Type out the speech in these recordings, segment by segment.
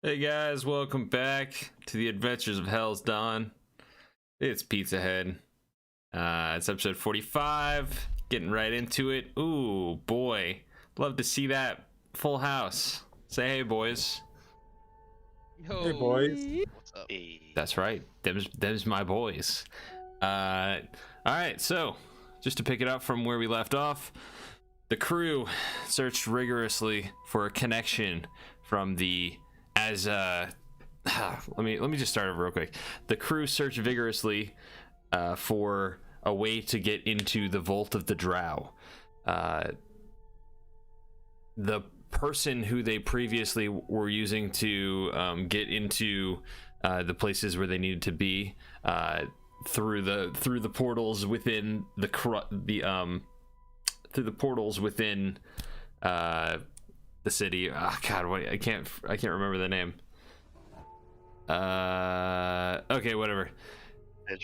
Hey guys, welcome back to the Adventures of Hell's Dawn. It's Pizzahead. It's episode 45. Getting right into it. Ooh, boy. Love to see that full house. Say hey, boys. Yo. Hey, boys. What's up? That's right. Them's my boys. Alright, so, just to pick it up from where we left off, the crew searched rigorously for a connection from the let me just start over real quick. The crew searched vigorously for a way to get into the Vault of the Drow. The person who they previously were using to get into the places where they needed to be through the portals within the portals within the city. Oh god, wait, I can't remember the name. Okay, whatever.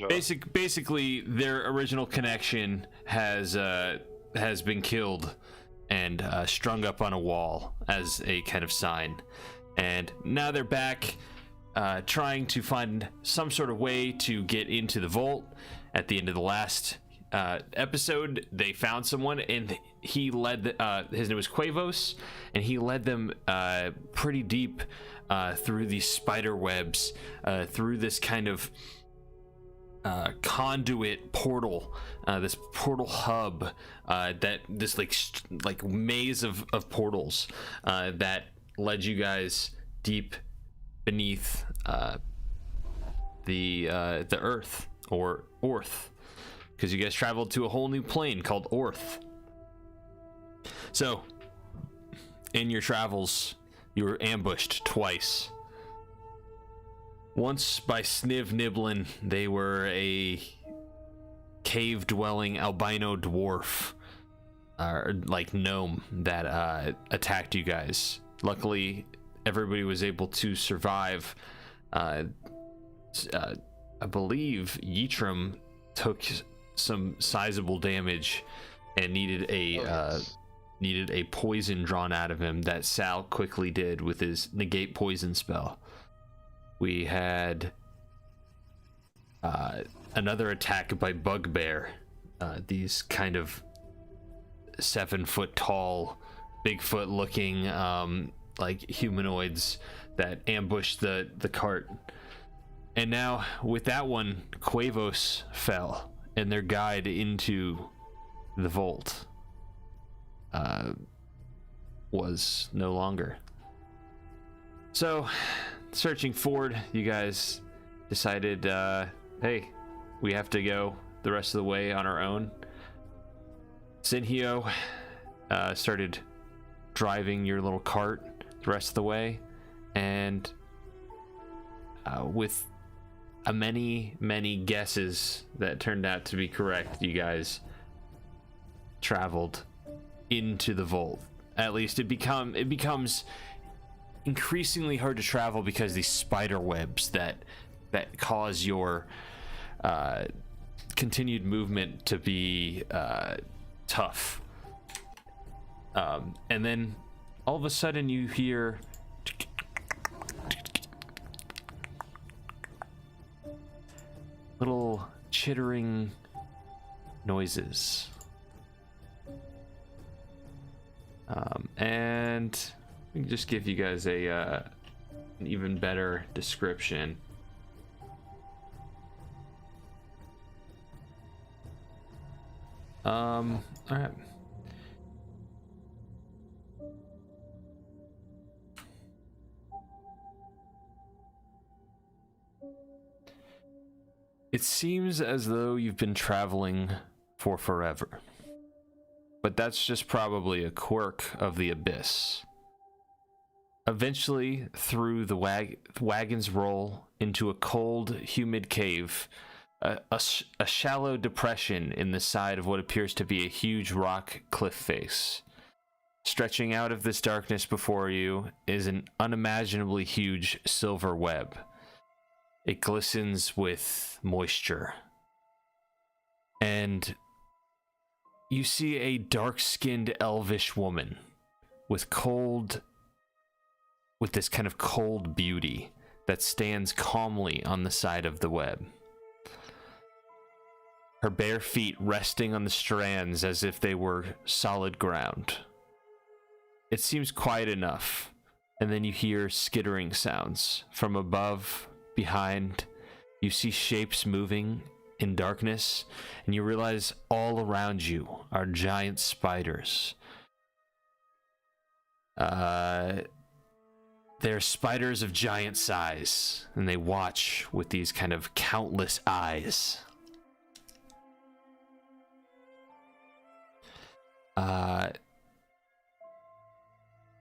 Basically their original connection has been killed and strung up on a wall as a kind of sign, and now they're back trying to find some sort of way to get into the vault. At the end of the last episode, they found someone, and he led his name was Quavos, and he led them pretty deep through these spider webs, through this kind of conduit portal, this portal hub, that this like maze of portals that led you guys deep beneath the earth, or Orth, because you guys traveled to a whole new plane called Orth. So, in your travels, you were ambushed twice. Once by Sniv Niblin. They were a cave-dwelling albino dwarf, like gnome, that attacked you guys. Luckily, everybody was able to survive. I believe Yitram took some sizable damage and needed a poison drawn out of him that Sal quickly did with his negate poison spell. We had another attack by Bugbear, these kind of 7 foot tall, Bigfoot looking like humanoids that ambushed the cart. And now with that one, Quavos fell, and their guide into the vault was no longer. So, searching forward, you guys decided, hey, we have to go the rest of the way on our own. Senhyo started driving your little cart the rest of the way, and with many guesses that turned out to be correct, you guys traveled into the vault. At least it becomes increasingly hard to travel because these spider webs that cause your continued movement to be tough. And then all of a sudden you hear little chittering noises. And we can just give you guys an even better description. All right. It seems as though you've been traveling for forever, but that's just probably a quirk of the abyss. Eventually, through the wagons roll into a cold, humid cave, a shallow depression in the side of what appears to be a huge rock cliff face. Stretching out of this darkness before you is an unimaginably huge silver web. It glistens with moisture. And you see a dark-skinned elvish woman with cold, with this kind of cold beauty that stands calmly on the side of the web. Her bare feet resting on the strands as if they were solid ground. It seems quiet enough, and then you hear skittering sounds. From above, behind, you see shapes moving in darkness, and you realize all around you are giant spiders. They're spiders of giant size, and they watch with these kind of countless eyes.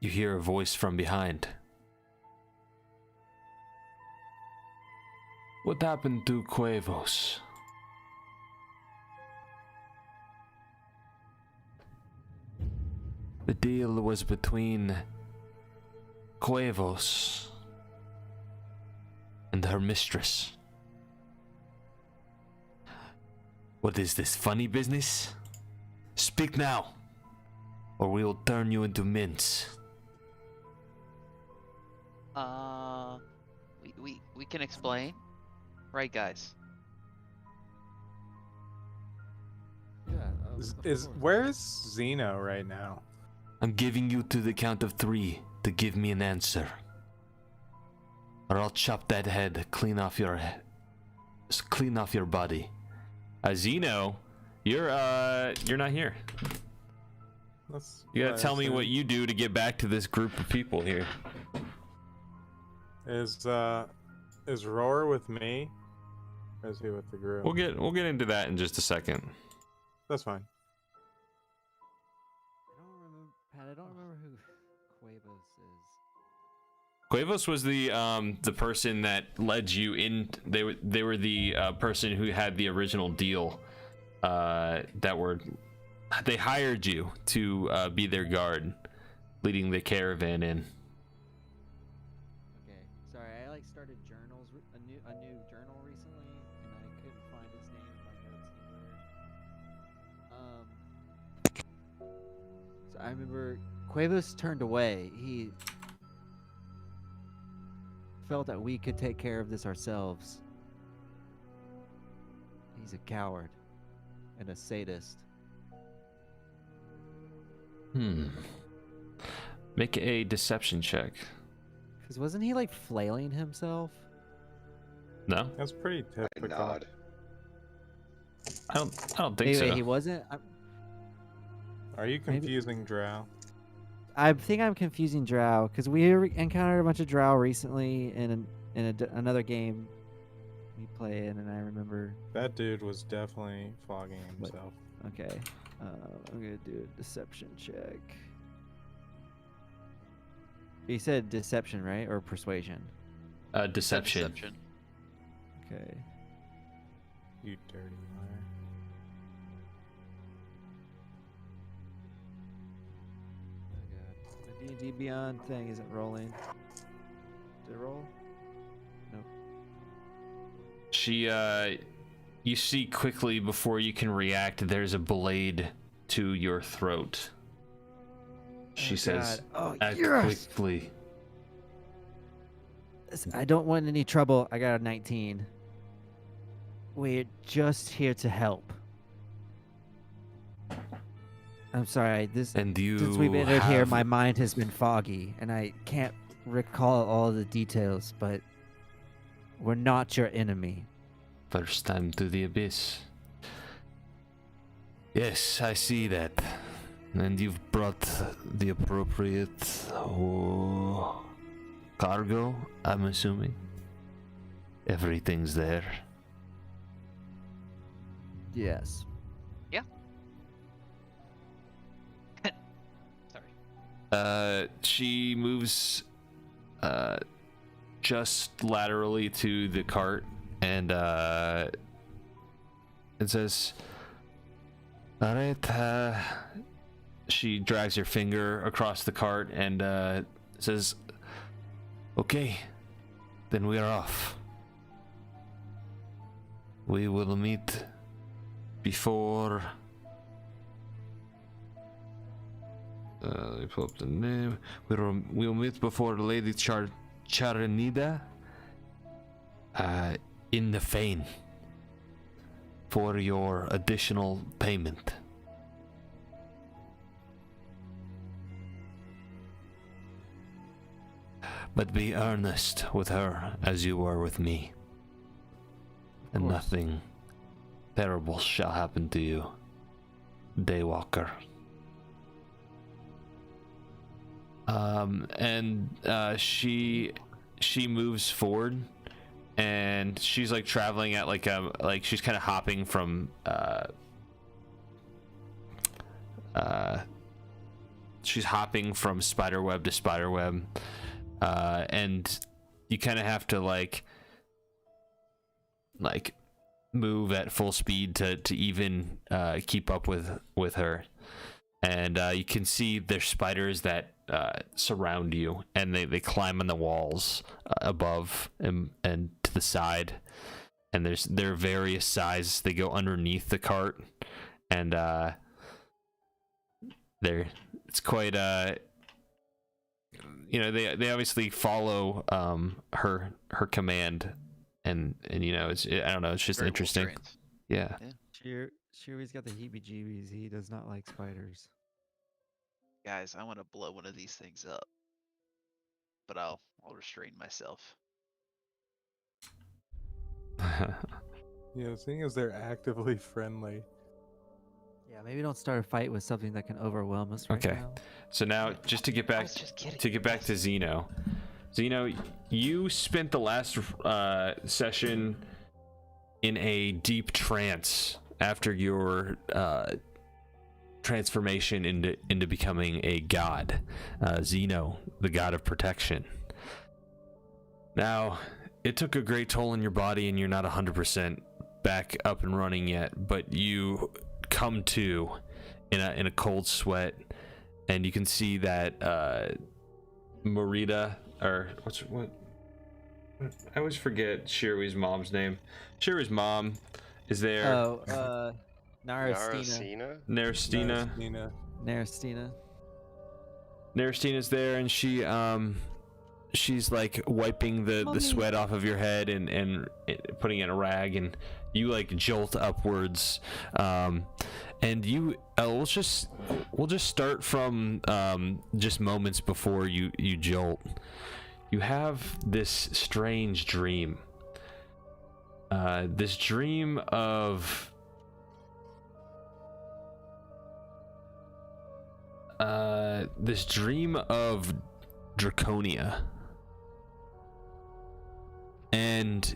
You hear a voice from behind. What happened to Cuevos? The deal was between Cuevos and her mistress. What is this, funny business? Speak now, or we will turn you into mince. We can explain, right, guys? Yeah. Where's Zeno right now? I'm giving you to the count of 3 to give me an answer, or I'll chop that head clean off your body. Zeno, you're not here. You gotta tell me what you do to get back to this group of people here. Is Roar with me? Or is he with the group? We'll get into that in just a second. That's fine. I don't remember who Cuevos is. Cuevos was the person that led you in. They were the person who had the original deal. They hired you to be their guard, leading the caravan in. Okay, sorry, I started journals, a new journal recently, and I couldn't find his name in my notes anywhere. So I remember Cuevos turned away. He felt that we could take care of this ourselves. He's a coward and a sadist. Make a deception check. Because wasn't he like flailing himself? No, That's pretty typical. I don't think so. Wait, he wasn't. Are you confusing Drow? I think I'm confusing Drow because we encountered a bunch of Drow recently in another game we play in, and I remember That dude was definitely flogging himself. Okay, I'm gonna do a deception check. You said deception, right, or persuasion? Deception. Okay. You dirty liar. Oh god, the D&D Beyond thing isn't rolling. Did it roll? Nope. You see quickly before you can react, there's a blade to your throat. She says, act quickly. Listen, I don't want any trouble. I got a 19. We're just here to help. I'm sorry. Since we've entered here, my mind has been foggy, and I can't recall all the details, but we're not your enemy. First time to the abyss. Yes, I see that. And you've brought the appropriate cargo, I'm assuming. Everything's there. Yes. Yeah. Sorry. She moves just laterally to the cart and it says, all right, she drags her finger across the cart and says, okay, then we are off. We will meet Let me pull up the name. We'll meet before Lady Charanida in the Fane for your additional payment. But be earnest with her as you were with me, and nothing terrible shall happen to you, Daywalker. She moves forward, and she's like traveling at like she's kind of hopping from she's hopping from spiderweb to spiderweb, and you kind of have to like move at full speed to even keep up with her. And you can see there's spiders that surround you, and they climb on the walls above and to the side, and they're various sizes. They go underneath the cart, and it's quite they obviously follow her command, and it's I don't know, it's just interesting. Yeah. Chewy's got the heebie-jeebies. He does not like spiders. Guys, I want to blow one of these things up, but I'll restrain myself. Seeing as they're actively friendly. Yeah, maybe don't start a fight with something that can overwhelm us right now. So now, just to get back to Zeno. Zeno, you spent the last session in a deep trance after your transformation into becoming a god, Zeno, the god of protection. Now, it took a great toll on your body, and you're not 100% back up and running yet, but you come to in a cold sweat, and you can see that Marita, or what I always forget Shiri's mom's name. Shiri's mom is there. Oh, Narastina. Narastina's there, and she's like wiping the sweat off of your head and putting it in a rag, and you like jolt upwards, and you we'll just start from just moments before you jolt. You have this strange dream, this dream of Draconia, and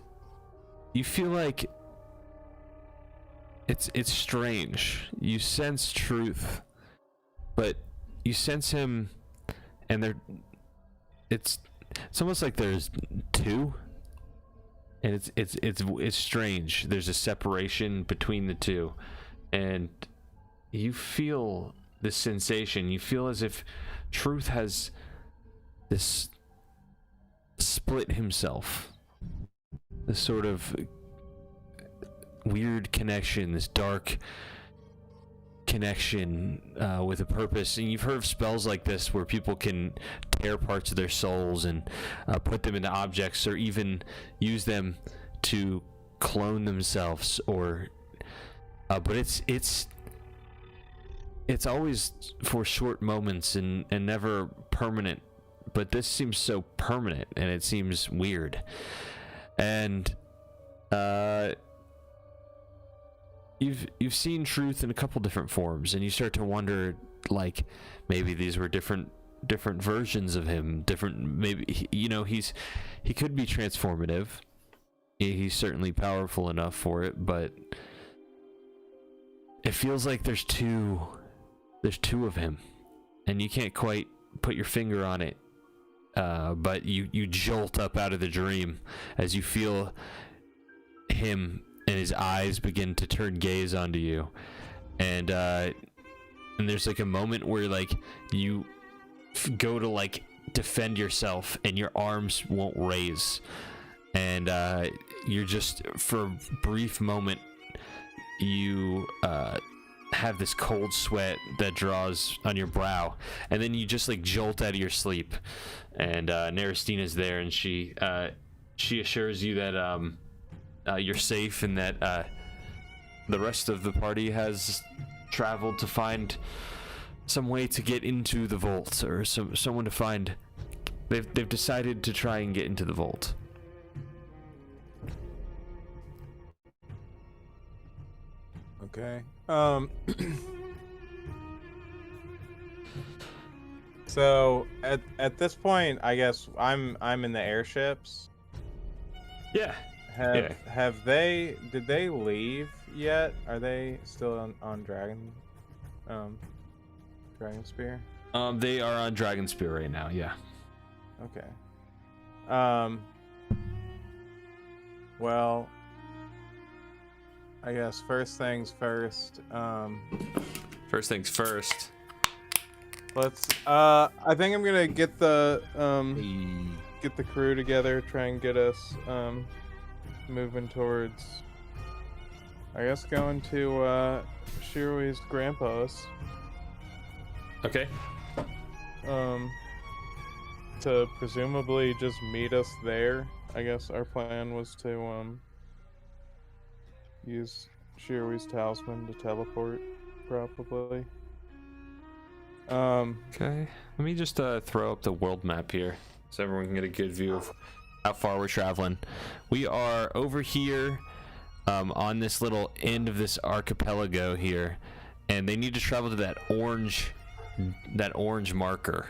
you feel like it's strange. You sense truth, but you sense him, and it's almost like there's two, and it's strange. There's a separation between the two, and you feel this sensation. You feel as if truth has this split himself, this sort of weird connection, this dark connection with a purpose. And you've heard of spells like this where people can tear parts of their souls and put them into objects, or even use them to clone themselves, or but it's always for short moments and never permanent. But this seems so permanent, and it seems weird. And you've seen truth in a couple different forms, and you start to wonder, like, maybe these were different versions of him. Maybe he could be transformative. He's certainly powerful enough for it, but it feels like there's two of him, and you can't quite put your finger on it. But you jolt up out of the dream as you feel him, and his eyes begin to turn gaze onto you, and there's like a moment where like you go to like defend yourself, and your arms won't raise, and you're just, for a brief moment, you have this cold sweat that draws on your brow, and then you just like jolt out of your sleep. And Naristina's there, and she assures you that you're safe and that the rest of the party has traveled to find some way to get into the vault, or someone to find. They've decided to try and get into the vault. Okay. So at this point, I guess I'm in the airships. Yeah. Have they? Did they leave yet? Are they still on Dragon Spear? They are on Dragon Spear right now. Yeah. Okay. Well, I guess first things first. First things first. Let's. I think I'm gonna get the crew together, try and get us moving towards. I guess going to Shiroi's grandpa's. Okay. To presumably just meet us there. I guess our plan was to use Shiroi's talisman to teleport, probably. Okay. Let me just throw up the world map here so everyone can get a good view of how far we're traveling. We are over here on this little end of this archipelago here, and they need to travel to that orange marker,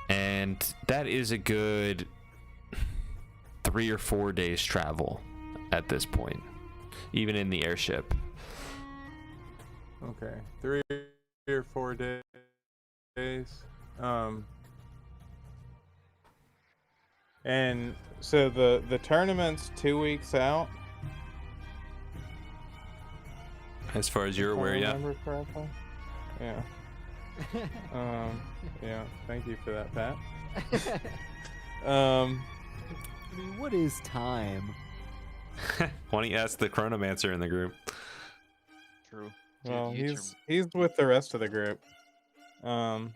and that is a good 3 or 4 days travel at this point, even in the airship. Okay, 3 or 4 days. And so the tournament's 2 weeks out. As far as you're aware, yeah. Remember correctly? Yeah. Yeah. Thank you for that, Pat. I mean, what is time? Why don't you ask the Chronomancer in the group? True. Well, Dude, he's with the rest of the group. Man.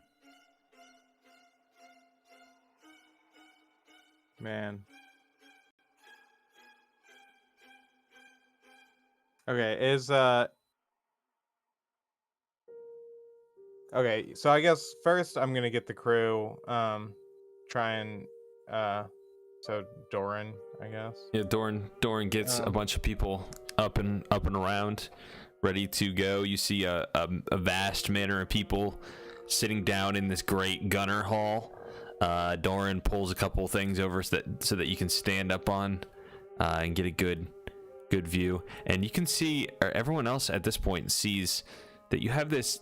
Okay, okay, so I guess first I'm gonna get the crew, try and, so Doran, I guess. Yeah, Doran gets a bunch of people up and around, ready to go. You see a vast manner of people sitting down in this great gunner hall. Doran pulls a couple things over so that you can stand up on and get a good view. And you can see, or everyone else at this point sees, that you have this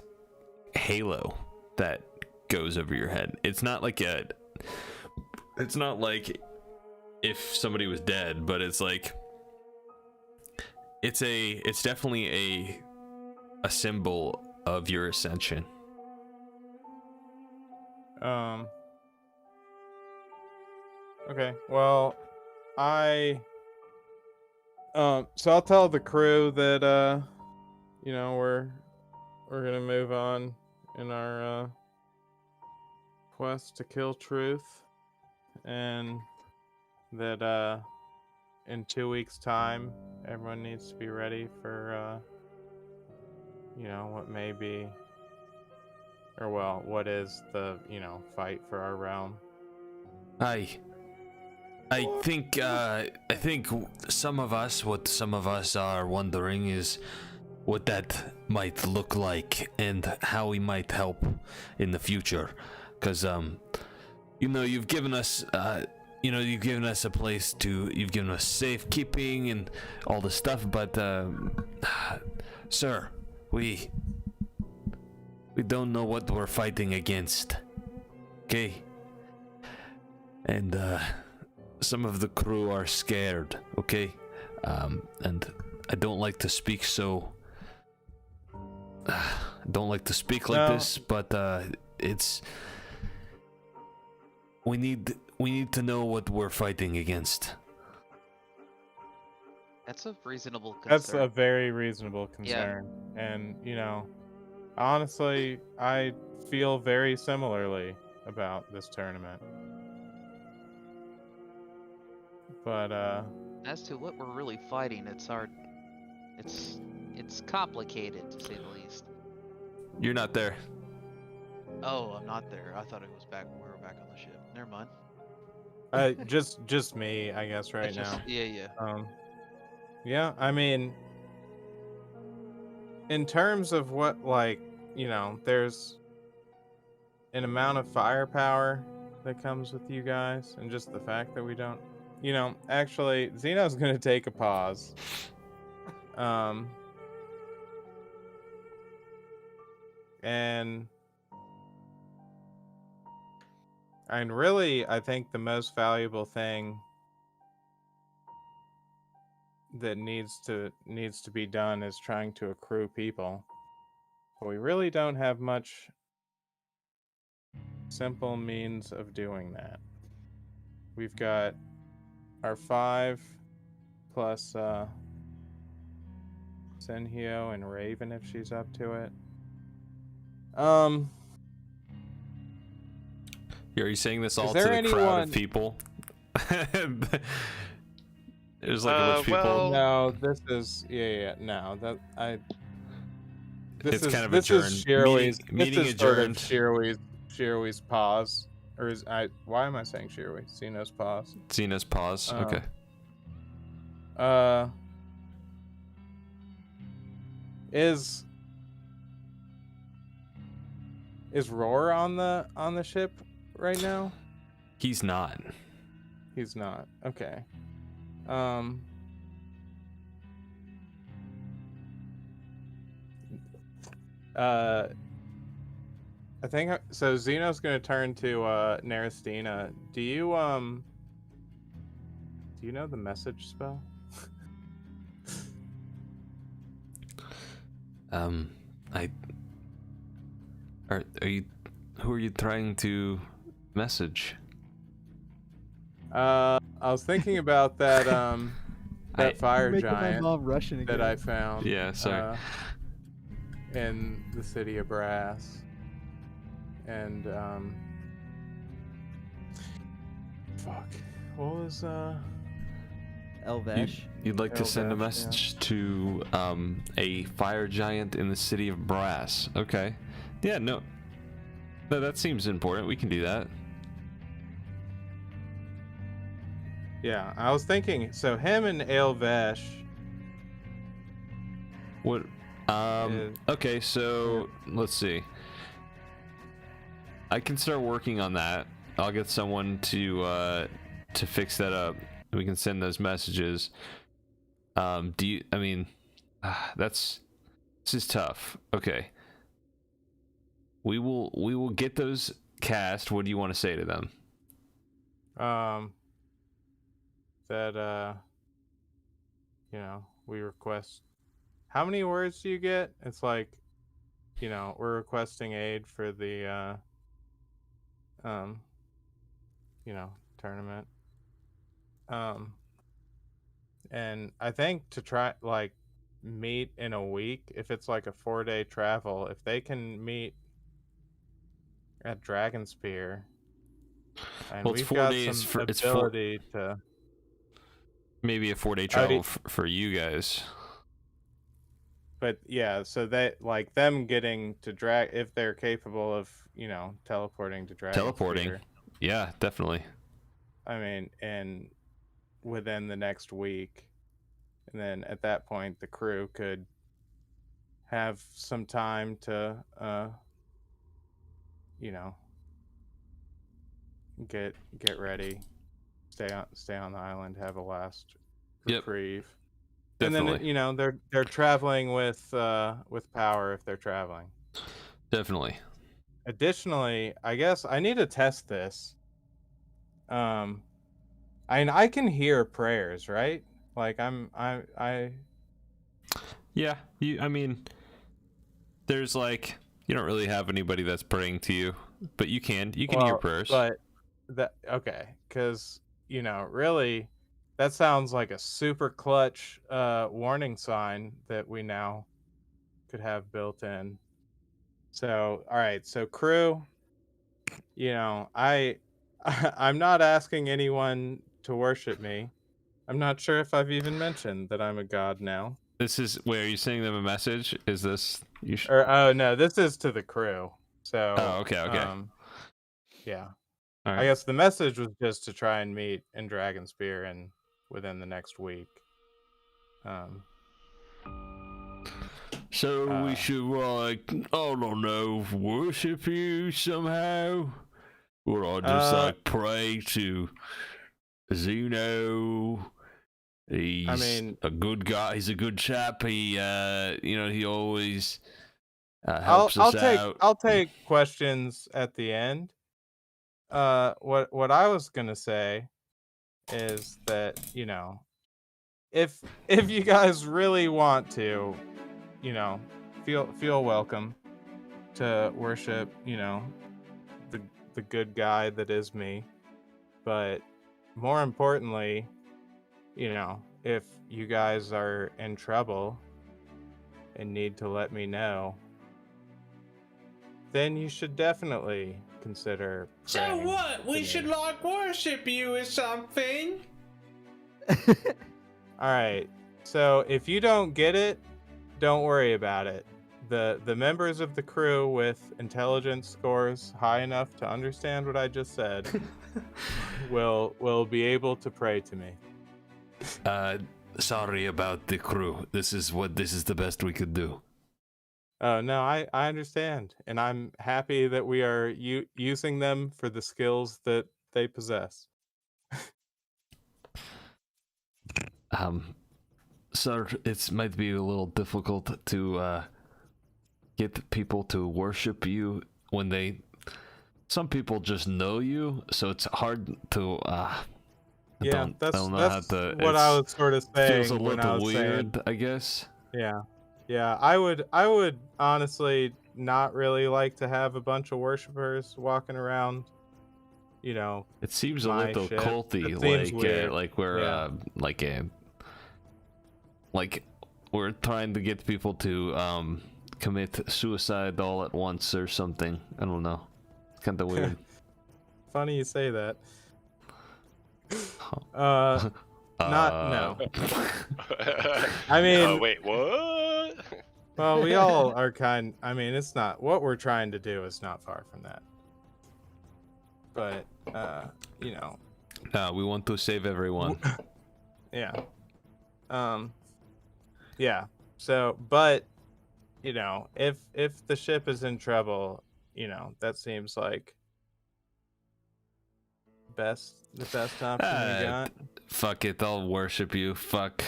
halo that goes over your head. It's not like if somebody was dead, but it's like it's definitely a symbol of your ascension. Okay, well, so I'll tell the crew that, you know, we're gonna move on in our, quest to kill truth, and that, in 2 weeks' time, everyone needs to be ready for, you know, what may be, or well, what is the, you know, fight for our realm. I think what some of us are wondering is what that might look like and how we might help in the future, because you know, you've given us a place to, you've given us safekeeping and all this stuff, but sir, we don't know what we're fighting against, okay? And some of the crew are scared, okay? And I don't like to speak like this, but it's we need to know what we're fighting against. That's a reasonable concern. That's a very reasonable concern. And, honestly, I feel very similarly about this tournament. But, as to what we're really fighting, it's hard. It's complicated, to say the least. You're not there. Oh, I'm not there. I thought it was back. We were back on the ship. Never mind. just me, I guess, right now. Yeah. Yeah, I mean, in terms of what, there's an amount of firepower that comes with you guys, and just the fact that we don't, actually, Xeno's gonna take a pause. And really, I think the most valuable thing that needs to be done is trying to accrue people. But we really don't have much simple means of doing that. We've got our 5 plus Senhyo and Raven if she's up to it. Are you saying this all to the crowd of people? There's like a bunch of people. Well, no, this is no. This it's is kind of this adjourned. is Shirley's Meeting this is sort of adjourned. Shirley's pause, or why am I saying Shirley? Xeno's pause. Xeno's pause. Okay. Is Roar on the ship right now? He's not. He's not. Okay. I think so. Xeno's gonna turn to Naristina. Do you know the message spell? Who are you trying to message? I was thinking about that that fire Making giant my mom Russian again. that I found. Yeah, sorry. In the city of Brass, and what was Elvesh. You'd like to send a Elvesh, message to a fire giant in the city of Brass. Okay. Yeah, no, that seems important. We can do that. Yeah, I was thinking. So him and Elvesh. What? Okay, so let's see. I can start working on that. I'll get someone to fix that up. We can send those messages. This is tough. Okay. We will get those cast. What do you want to say to them? That we request. How many words do you get? It's like, we're requesting aid for the tournament. And I think to try meet in a week, if it's like a 4-day travel, if they can meet at Dragonspear, and well, it's we've 4 got days some it's ability to maybe a 4-day travel for you guys. But yeah, so they them getting to drag if they're capable of teleporting to Dragonspear. Teleporting, yeah, definitely. I mean, and within the next week, and then at that point the crew could have some time to get ready, stay on the island, have a last reprieve. Definitely. And then they're traveling with power if they're traveling. Definitely. Additionally, I guess I need to test this. I can hear prayers, right? Like Yeah, there's you don't really have anybody that's praying to you, but you can hear prayers. But okay, because really, that sounds like a super clutch warning sign that we now could have built in. So, all right. So, crew, I'm not asking anyone to worship me. I'm not sure if I've even mentioned that I'm a god now. This is where are you sending them a message? Is this you? Or oh no, this is to the crew. So. Oh, okay. Yeah. All right. I guess the message was just to try and meet in Dragonspear and within the next week. So we should like, I don't know, worship you somehow, or I just like pray to Zeno. He's a good guy. He's a good chap. He, he always helps us out. I'll take questions at the end. What I was gonna say is that if you guys really want to, feel welcome to worship, the good guy that is me. But more importantly, if you guys are in trouble and need to let me know, then you should definitely consider. So what? We should like worship you or something? All right. So if you don't get it, don't worry about it. The members of the crew with intelligence scores high enough to understand what I just said will be able to pray to me. Sorry about the crew. This is the best we could do. Oh no, I understand, and I'm happy that we are using them for the skills that they possess. Sir, it might be a little difficult to get people to worship you when some people just know you, so it's hard to that's what I was sort of saying. Feels a little weird, I guess. Yeah, I would honestly not really like to have a bunch of worshipers walking around. It seems a little ship. culty, like we're trying to get people to commit suicide all at once or something. I don't know. It's kind of weird. Funny you say that. No. I mean, wait, what? Well, we all are it's not what we're trying to do is not far from that. But we want to save everyone. Yeah. Yeah. So, but if the ship is in trouble, that seems like the best option we got. Fuck it, I'll worship you. Fuck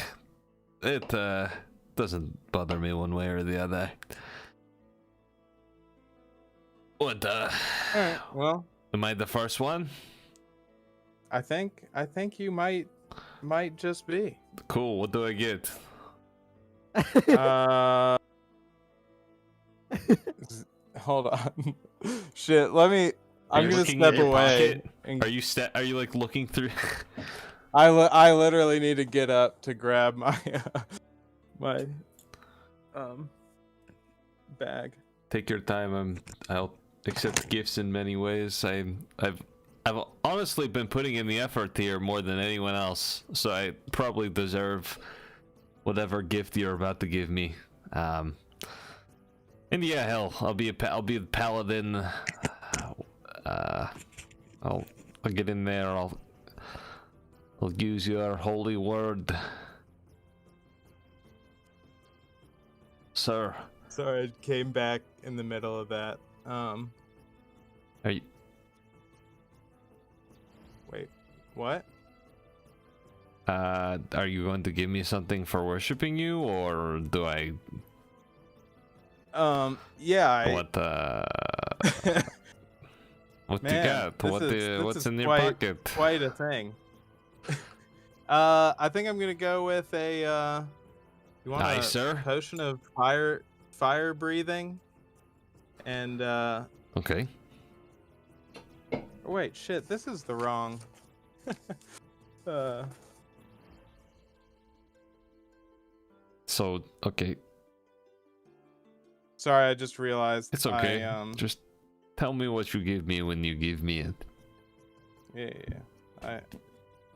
it. Doesn't bother me one way or the other. What? All right. Well, am I the first one? I think you might just be. Cool. What do I get? Hold on. Shit. I'm gonna step away. Are you like looking through? I literally need to get up to grab my my bag. Take your time. I'll accept gifts in many ways. I've honestly been putting in the effort here more than anyone else, so I probably deserve whatever gift you're about to give me. And yeah, hell, I'll be the paladin. I'll get in there. I'll use your holy word, sir. Sorry, I came back in the middle of that. Are you? Wait, what? Are you going to give me something for worshiping you, or do I? Yeah. What? What you got? What's in your pocket? Quite a thing. I think I'm gonna go with a. You want a potion of fire breathing, and Okay. Oh, wait, shit! This is the wrong. So okay, Sorry, I just realized. it's okay. Just tell me what you give me when you give me it. Yeah.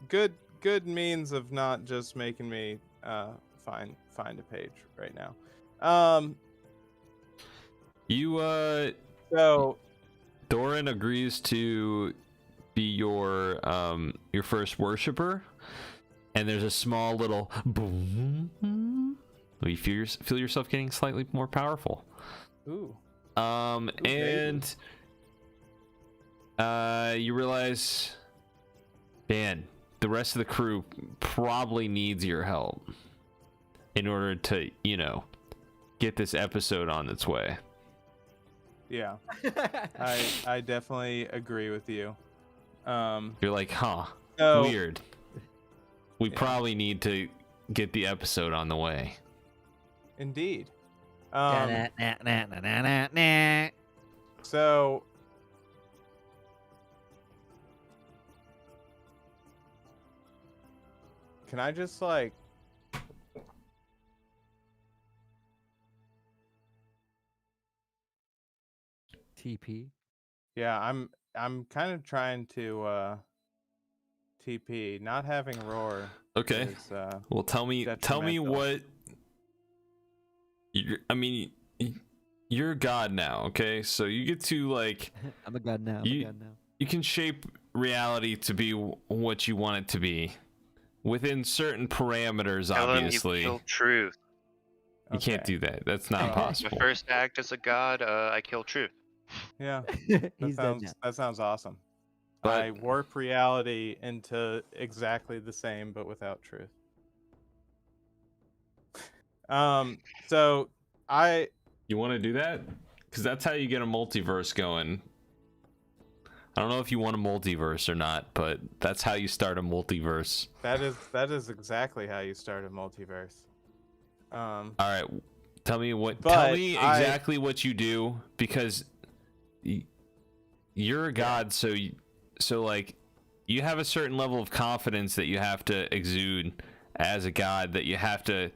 Good means of not just making me find a page right now. So Doran agrees to be your first worshiper, and there's a small little boom. You feel yourself getting slightly more powerful. Ooh. And you realize, man, the rest of the crew probably needs your help in order to, get this episode on its way. Yeah. I definitely agree with you. You're like, huh, so, weird. We probably need to get the episode on the way. Indeed. So can I just like TP? Yeah, I'm kind of trying to TP. Not having roar. Okay. Is, well, tell me what. You're a god now, okay? So you get to like. I'm a god now. You can shape reality to be what you want it to be, within certain parameters. Obviously, you kill truth. You can't do that. That's not possible. My first act as a god, I kill truth. Yeah, He's dead now. that sounds awesome. But I warp reality into exactly the same, but without truth. So you want to do that? Because that's how you get a multiverse going. I don't know if you want a multiverse or not, but that's how you start a multiverse. That is exactly how you start a multiverse. All right, tell me exactly what you do, because you're a god, so like you have a certain level of confidence that you have to exude as a god, that you have to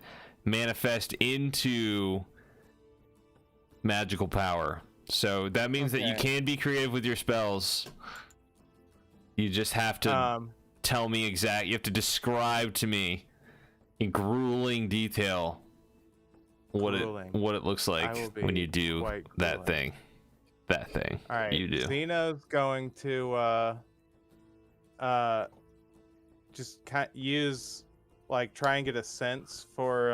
manifest into magical power. So that means that you can be creative with your spells. You just have to tell me you have to describe to me in grueling detail what it looks like when you do that thing. That thing. All right. You do. Xeno's going to just use try and get a sense for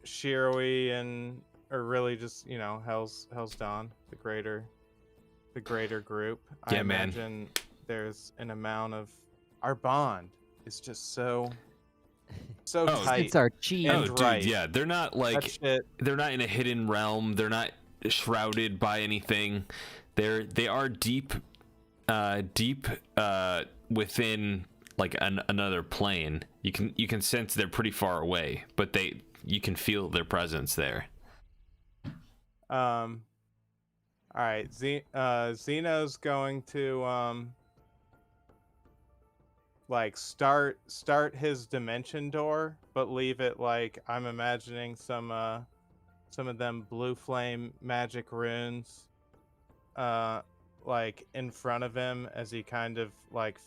Shiroi or really just Hell's Dawn, the greater group. Yeah, I imagine there's an amount of our bond is just so tight. It's our chi. And dude, yeah, they're not they're not in a hidden realm. They're not shrouded by anything. They are deep within like another plane. You can sense they're pretty far away, but you can feel their presence there. All right, Xeno's going to start his dimension door, but leave it I'm imagining some of them blue flame magic runes in front of him as he kind of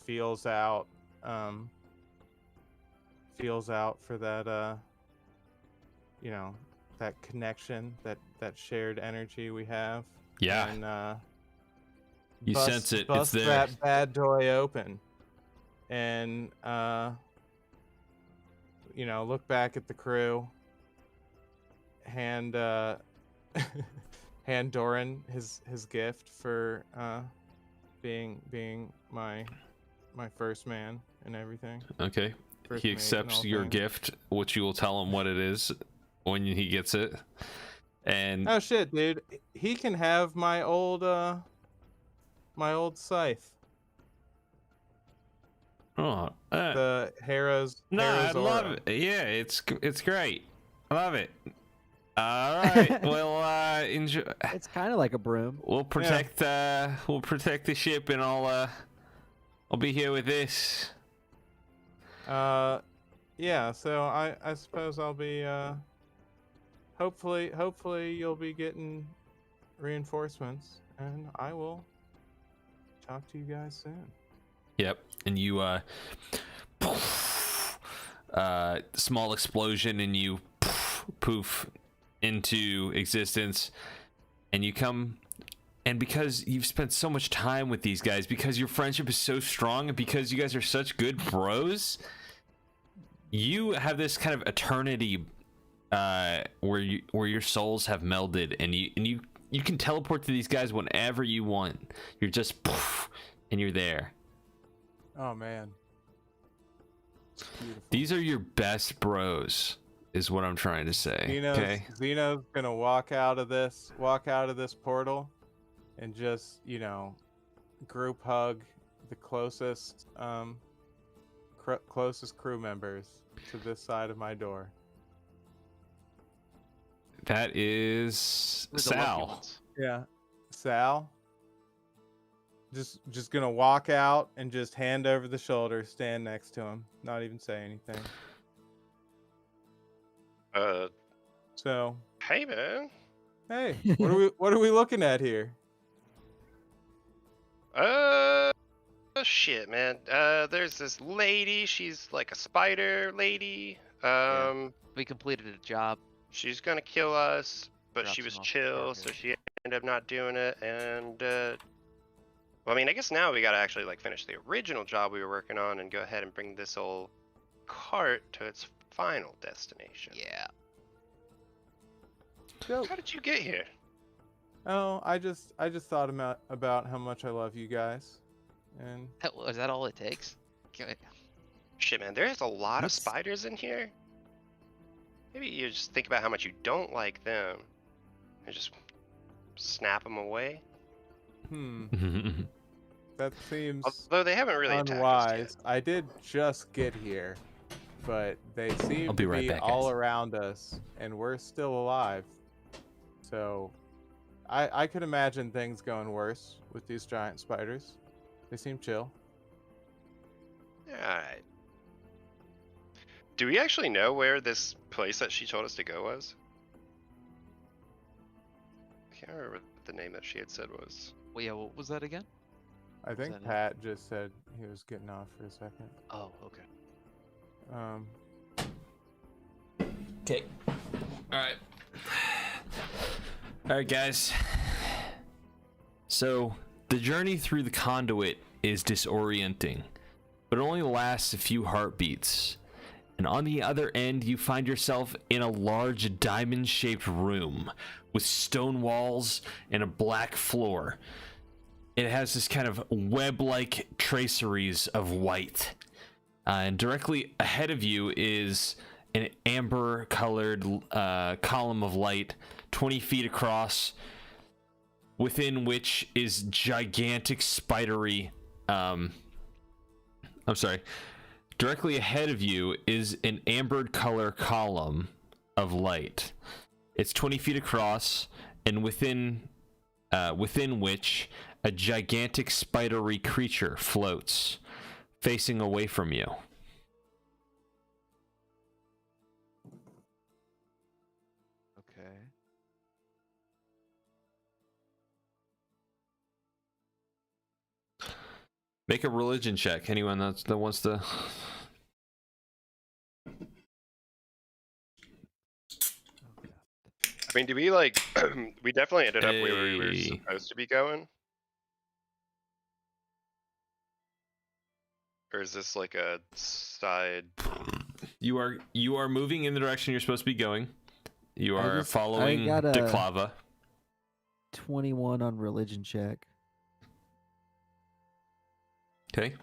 feels out for that that connection, that shared energy we have. Yeah. And you sense it. Bust it's there. that bad door open, and look back at the crew. Hand Doran his gift for being my first man and everything. Okay. First He mate accepts and all your things. gift, which you will tell him what it is when he gets it. And Oh shit, dude! He can have my old scythe. The Harrow's. I love it. Yeah, it's great. I love it. All right. Well, enjoy. It's kind of like a broom. We'll protect the ship, and I'll be here with this. yeah, so I suppose I'll be hopefully you'll be getting reinforcements, and I will talk to you guys soon. Yep. And you small explosion, and you poof into existence, and you come. And because you've spent so much time with these guys, because your friendship is so strong, and because you guys are such good bros, you have this kind of eternity where your souls have melded, and you can teleport to these guys whenever you want. You're just poof, and you're there. Oh man. Beautiful. These are your best bros, is what I'm trying to say. Xeno's gonna walk out of this portal and just, group hug the closest crew members to this side of my door. That is Sal. Yeah. Sal. Just gonna walk out and just hand over the shoulder, stand next to him, not even say anything. So. Hey man. Hey, what are we looking at here? Shit, man. There's this lady. She's like a spider lady. We completed a job. She's gonna kill us, but Drop she was some off chill, the so she ended up not doing it. And well, I mean, I guess now we gotta actually like finish the original job we were working on and go ahead and bring this old cart to its final destination. Yeah. Dope. How did you get here? Oh, I just thought about how much I love you guys, and Is that all it takes? Shit, man, there's a lot of What's- spiders in here. Maybe you just think about how much you don't like them and just snap them away. that seems Although they haven't really attacked us unwise. I did just get here, but they seem I'll be to right be back, all guys. around us, and we're still alive. So, I could imagine things going worse with these giant spiders. They seem chill. yet. Alright. Do we actually know where this place that she told us to go was? I can't remember what the name that she had said was. Well, yeah, what was that again? I think that it? Pat just said he was getting off for a second. Oh, okay. Okay. All right, guys. So, the journey through the conduit is disorienting, but it only lasts a few heartbeats. And on the other end, you find yourself in a large diamond-shaped room with stone walls and a black floor. It has this kind of web-like traceries of white. And directly ahead of you is an amber-colored column of light, 20 feet across, within which is gigantic spidery... Directly ahead of you is an ambered color column of light. It's 20 feet across, and within which a gigantic spidery creature floats, facing away from you. Okay. Make a religion check. Anyone that wants to. I mean, do we like... we definitely ended up where we were Hey. supposed to be going? Or is this like a side... You are moving in the direction you're supposed to be going. You I are just- I following got a- Declava. 21 on religion check. Okay.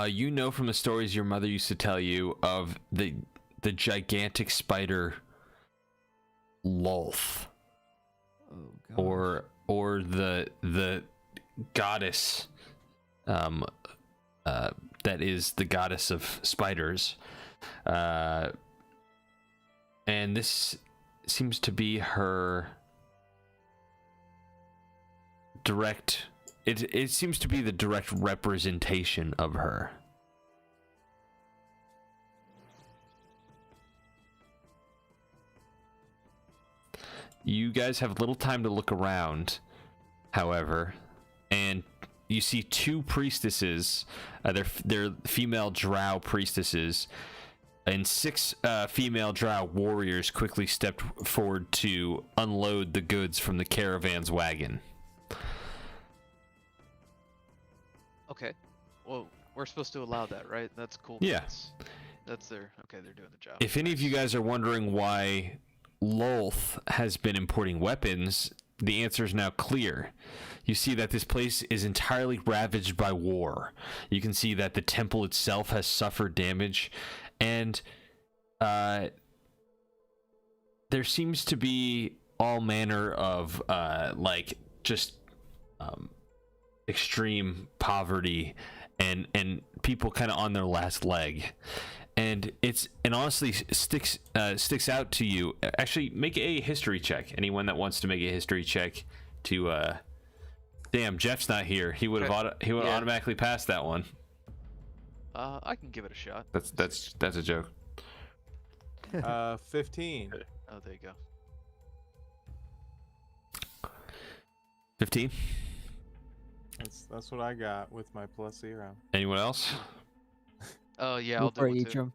You know from the stories your mother used to tell you of the gigantic spider Lolth, Oh god. or the goddess that is the goddess of spiders, and this seems to be her direct. It seems to be the direct representation of her. you guys have little time to look around, however, and you see two priestesses. They're female Drow priestesses, and 6 female Drow warriors quickly stepped forward to unload the goods from the caravan's wagon. Okay. Well, we're supposed to allow that, right? That's cool. Yeah. That's their... Okay, they're doing the job. If any of you guys are wondering why Lolth has been importing weapons, the answer is now clear. You see that this place is entirely ravaged by war. You can see that the temple itself has suffered damage, and there seems to be all manner of extreme poverty and people kind of on their last leg. And honestly sticks out to you. Actually, make a history check. Anyone that wants to make a history check to damn, Jeff's not here. He would have automatically passed that one. I can give it a shot. That's a joke. 15. Oh, there you go. 15. That's what I got with my +0. Anyone else? Oh yeah, I'll do it too.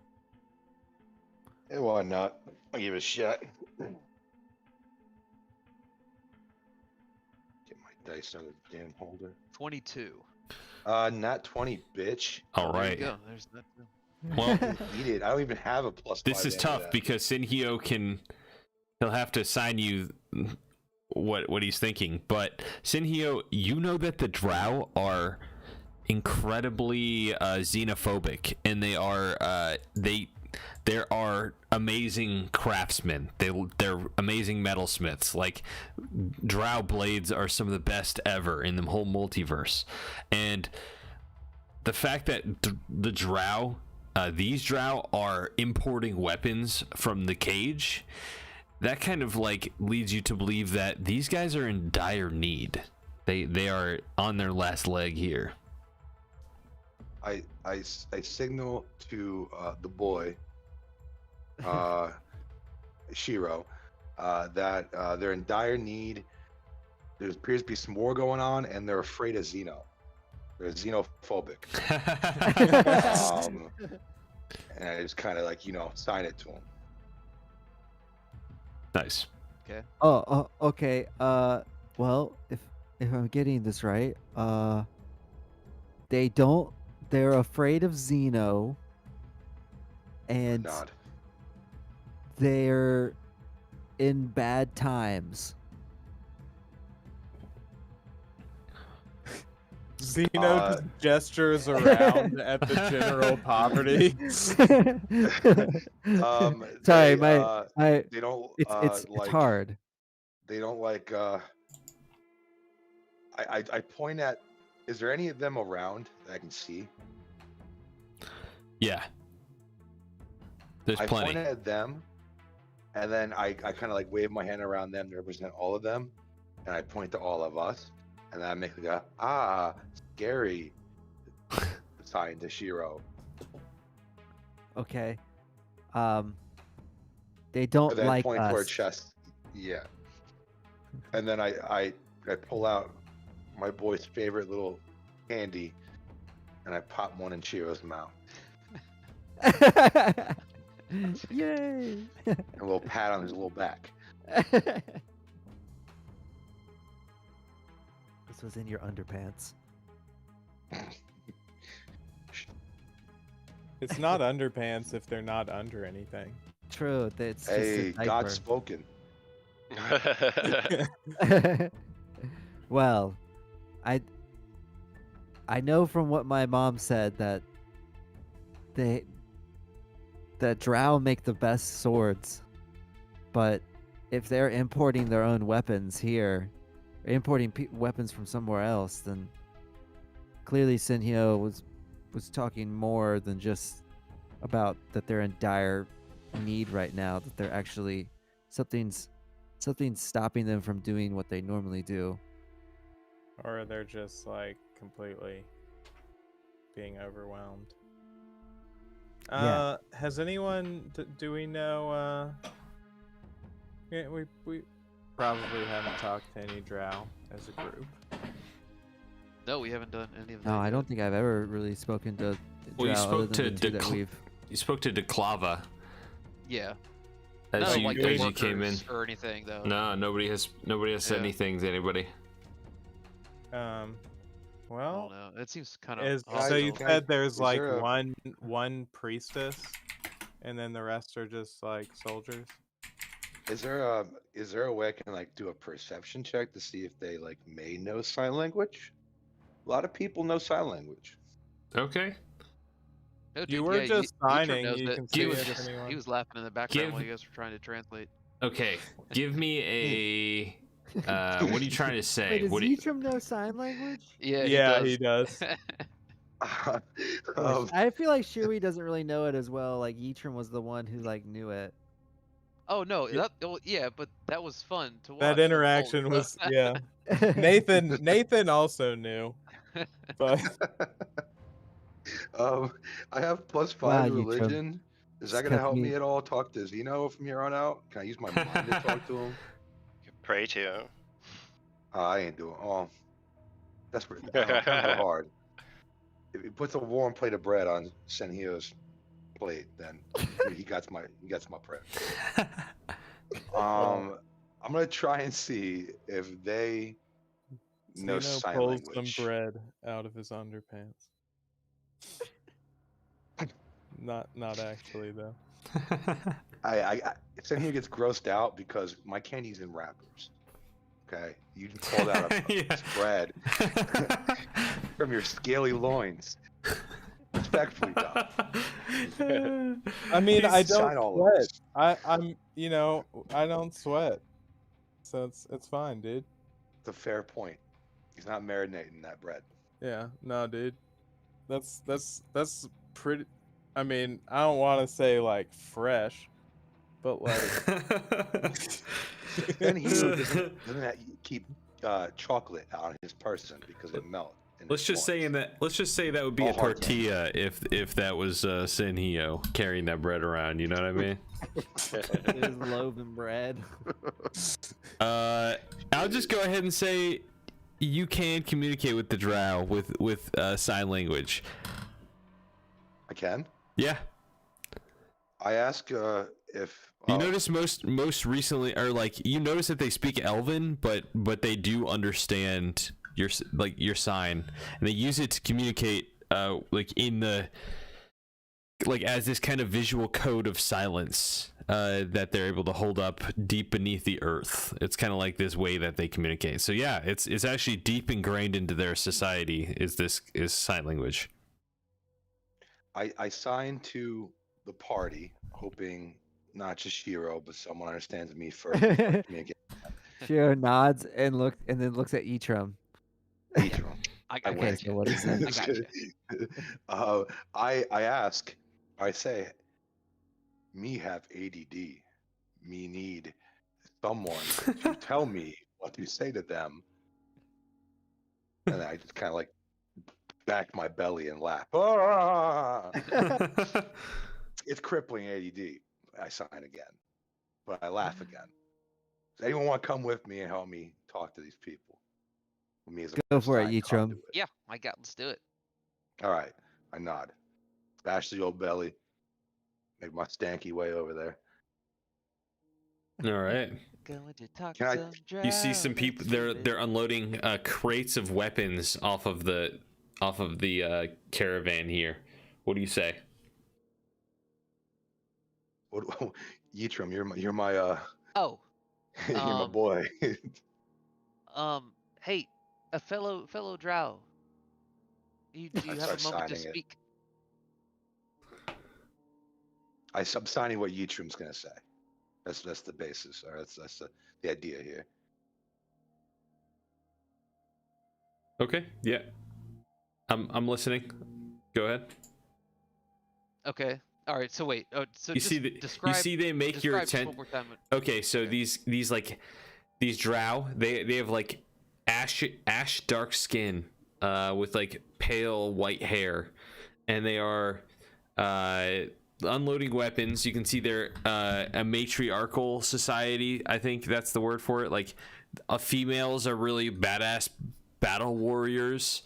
Hey, why not? I'll give it a shot. Get my dice out of the damn holder. 22. Not 20, bitch. All right. There you go. There's that. Well, Eat it. I don't even have a +5. this is tough because Senhyo he'll have to assign you what he's thinking. But Senhyo, you know that the Drow are incredibly xenophobic, and they are amazing craftsmen. They're amazing metalsmiths. Like, Drow blades are some of the best ever in the whole multiverse. And the fact that the Drow, these Drow are importing weapons from the cage, that kind of like leads you to believe that these guys are in dire need. They are on their last leg here. I signal to the boy, Shiro, that they're in dire need. There appears to be some war going on, and they're afraid of Xeno. They're xenophobic. And I just kind of like, sign it to him. Nice. Okay. Oh, okay. Well, if I'm getting this right, they're afraid of Xeno, and Nod. they're in bad times. Zeno just gestures around at the general poverty. Sorry, they don't. It's hard. They don't like. I point at. Is there any of them around that I can see? Yeah. There's plenty. I point at them, and then I kind of like wave my hand around them to represent all of them, and I point to all of us, and then I make like a scary sign to Shiro. Okay. They don't then like point us. to our chest. Yeah. And then I pull out my boy's favorite little candy, and I pop one in Shiro's mouth. Yay! A little pat on his little back. This was in your underpants. It's not underpants if they're not under anything. True. It's just Hey, a diaper. God spoken. Well, I know from what my mom said that Drow make the best swords, but if they're importing their own weapons here, or importing weapons from somewhere else, then clearly Senhyo was talking more than just about that they're in dire need right now. That they're actually something's stopping them from doing what they normally do. Or they're just like completely being overwhelmed. Yeah. Has anyone? Do we know? probably haven't talked to any Drow as a group. No, we haven't done any of that. No, I yet. don't think I've ever really spoken to Well, you Drow other spoke than to the two that we've. You spoke to Declava Yeah. as None of, you like, as the you came in. workers or anything though. No, nobody has said Yeah. anything to anybody. I Well, don't know. It seems kind of. is Guys, so you guys, said there's is like there a- one priestess, and then the rest are just like soldiers. Is there a way I can like do a perception check to see if they like may know sign language? A lot of people know sign language. Okay. No, You dude, were yeah, just Yitro signing, knows you it. can see He was if just anyone- he was laughing in the background while Give- you guys were trying to translate. Okay. Give me a. What are you trying to say? Wait, does What do you, Yitram know sign language? Yeah, Yeah, he he does. does. I feel like Shui doesn't really know it as well. Like Yitram was the one who like knew it. Oh no, yeah, but that was fun to watch. That that's interaction all. was yeah. Nathan also knew, but I have +5 Wow, you Trump. religion. Is that gonna Kept help me- me at all? Talk to Zeno from here on out? Can I use my mind to talk to him? Pray to. I ain't doing. Oh, that's pretty kind of hard. If he puts a warm plate of bread on Senhyo's plate, then he gets my prayer. I'm gonna try and see if they know Zeno sign pulls language. some bread out of his underpants. Not actually though. I Senhyo gets grossed out because my candy's in wrappers. Okay, you pulled out a Yeah. bread from your scaly loins. Respectfully, done. I mean, I Please sign don't all of sweat. this. I'm I don't sweat, so it's fine, dude. It's a fair point. He's not marinating that bread. Yeah, no, dude. That's pretty. I mean, I don't want to say like fresh, but like Senhyo doesn't keep chocolate on his person because it melts. Let's just say that would be All a hard tortilla if that was Senhyo carrying that bread around. You know what I mean? It is loaf and bread. I'll just go ahead and say you can communicate with the Drow with sign language. I can. Yeah. I ask if You notice most recently, or like you notice that they speak Elven, but they do understand your sign, and they use it to communicate like in the like as this kind of visual code of silence that they're able to hold up deep beneath the earth. It's kind of like this way that they communicate. So yeah, it's actually deep ingrained into their society. Is sign language. I sign to the party, hoping not just Shiro, but someone understands me first. Shiro nods and then looks at Yitram. I I got Okay, win. so what is that? I gotcha. I ask, I say, me have ADD. Me need someone to tell me what to say to them. And I just kind of like back my belly and laugh. Ah! It's crippling ADD. I sign again, but I laugh again. Does anyone want to come with me and help me talk to these people? Me as a Go for it, sign Yitram. conduit. Yeah, let's do it. All right, I nod. Bash the old belly. Make my stanky way over there. All right. Going to talk Can I- some You see some Drow, people. let's do They're it. unloading crates of weapons off of the caravan here. What do you say? What, Yitram, you're my Oh, you're my Um, boy. hey, a fellow Drow. Do you I have a start moment to signing it. speak? I'm signing what Yitram's gonna say. That's the basis, or that's the idea here. Okay. Yeah. I'm listening. Go ahead. Okay. All right. So wait. So You just see describe. they make your describe attention. one more time. Okay, so Okay. these Drow, they have like ash dark skin, with like pale white hair, and they are unloading weapons. You can see they're a matriarchal society. I think that's the word for it. Like, females are really badass battle warriors,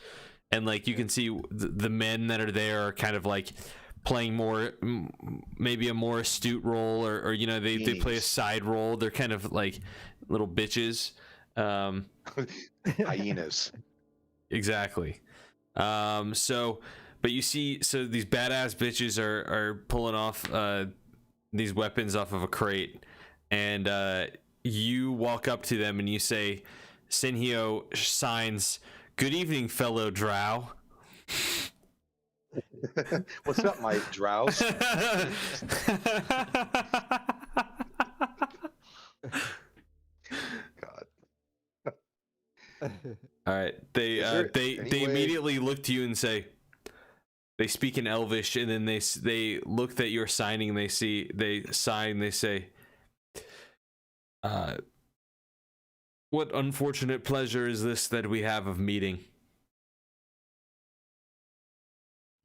and like you can see the men that are there are kind of like playing more, maybe a more astute role, or you know, they play a side role. They're kind of like little bitches. Hyenas. Exactly. So, but you see, so these badass bitches are pulling off these weapons off of a crate, and you walk up to them and you say, Senhyo signs, "Good evening, fellow Drow." What's up, my Drows? God. All right. They immediately look to you and say, they speak in Elvish, and then they looked at your signing. They sign. They say, "What unfortunate pleasure is this that we have of meeting?"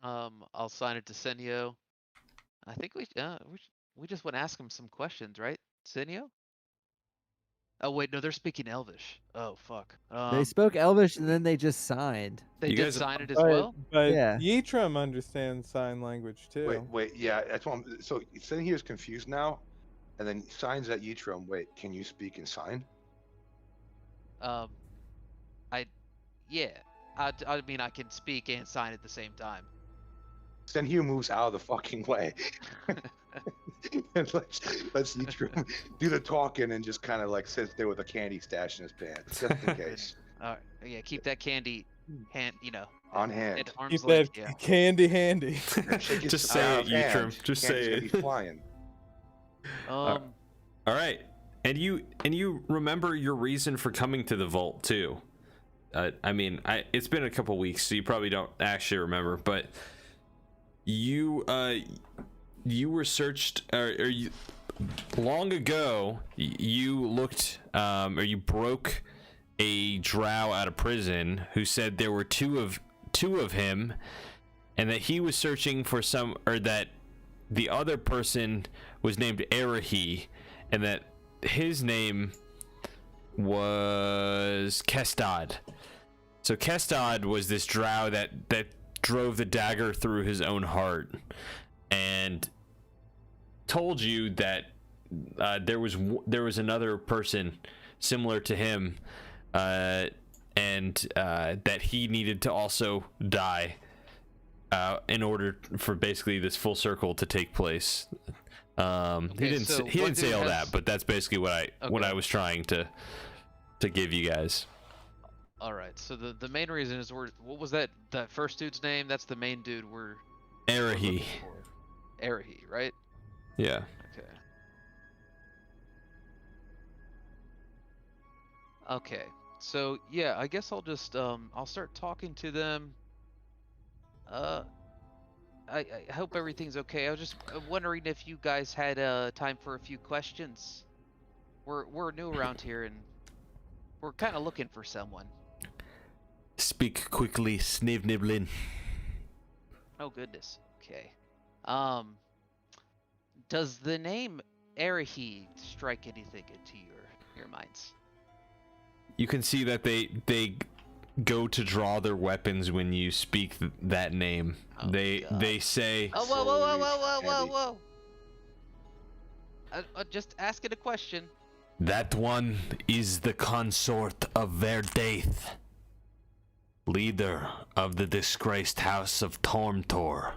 I'll sign it to Senhyo. I think we just want to ask him some questions, right, Senhyo? Oh wait, no, they're speaking Elvish. Oh fuck. They spoke Elvish and then they just signed. They You did guys- sign it as well. But Yeah. Yitram understands sign language too. Wait, yeah, that's what I'm, so Senhyo is confused now, and then signs at Yitram. Wait, can you speak and sign? I mean, I can speak and sign at the same time. Senhyo moves out of the fucking way. And let's Yitram do the talking and just kind of like sits there with a candy stash in his pants, just in case. All right, yeah, keep that candy hand, On hand. at arm's Keep length. that Yeah. candy handy. Shake his Just say it, hand. Yitram. Just Candy's say gonna it. be flying. All right, and you remember your reason for coming to the vault too. I mean, it's been a couple weeks, so you probably don't actually remember, but you were searched, or you, long ago you looked, or you broke a drow out of prison who said there were two of him, and that he was searching for some, or that the other person was named Arahi, and that his name was Kestad. So Kestad was this drow that drove the dagger through his own heart, and told you that there was another person similar to him, and that he needed to also die in order for basically this full circle to take place. He didn't say all that, but that's basically what I was trying to give you guys. All right. So the main reason is what was that first dude's name? That's the main dude we're Arahi. looking for. Arahi, right? Yeah. Okay. Okay. So yeah, I guess I'll just I'll start talking to them. I hope everything's okay. I was just wondering if you guys had time for a few questions. We're new around here and we're kind of looking for someone. Speak quickly, Snivniblin. Oh goodness. Okay. Does the name Arahi strike anything into your minds? You can see that they go to draw their weapons when you speak that name. Oh, they say, Oh, whoa. Just asking a question. that one is the consort of Verdaith, leader of the disgraced house of Tormtor.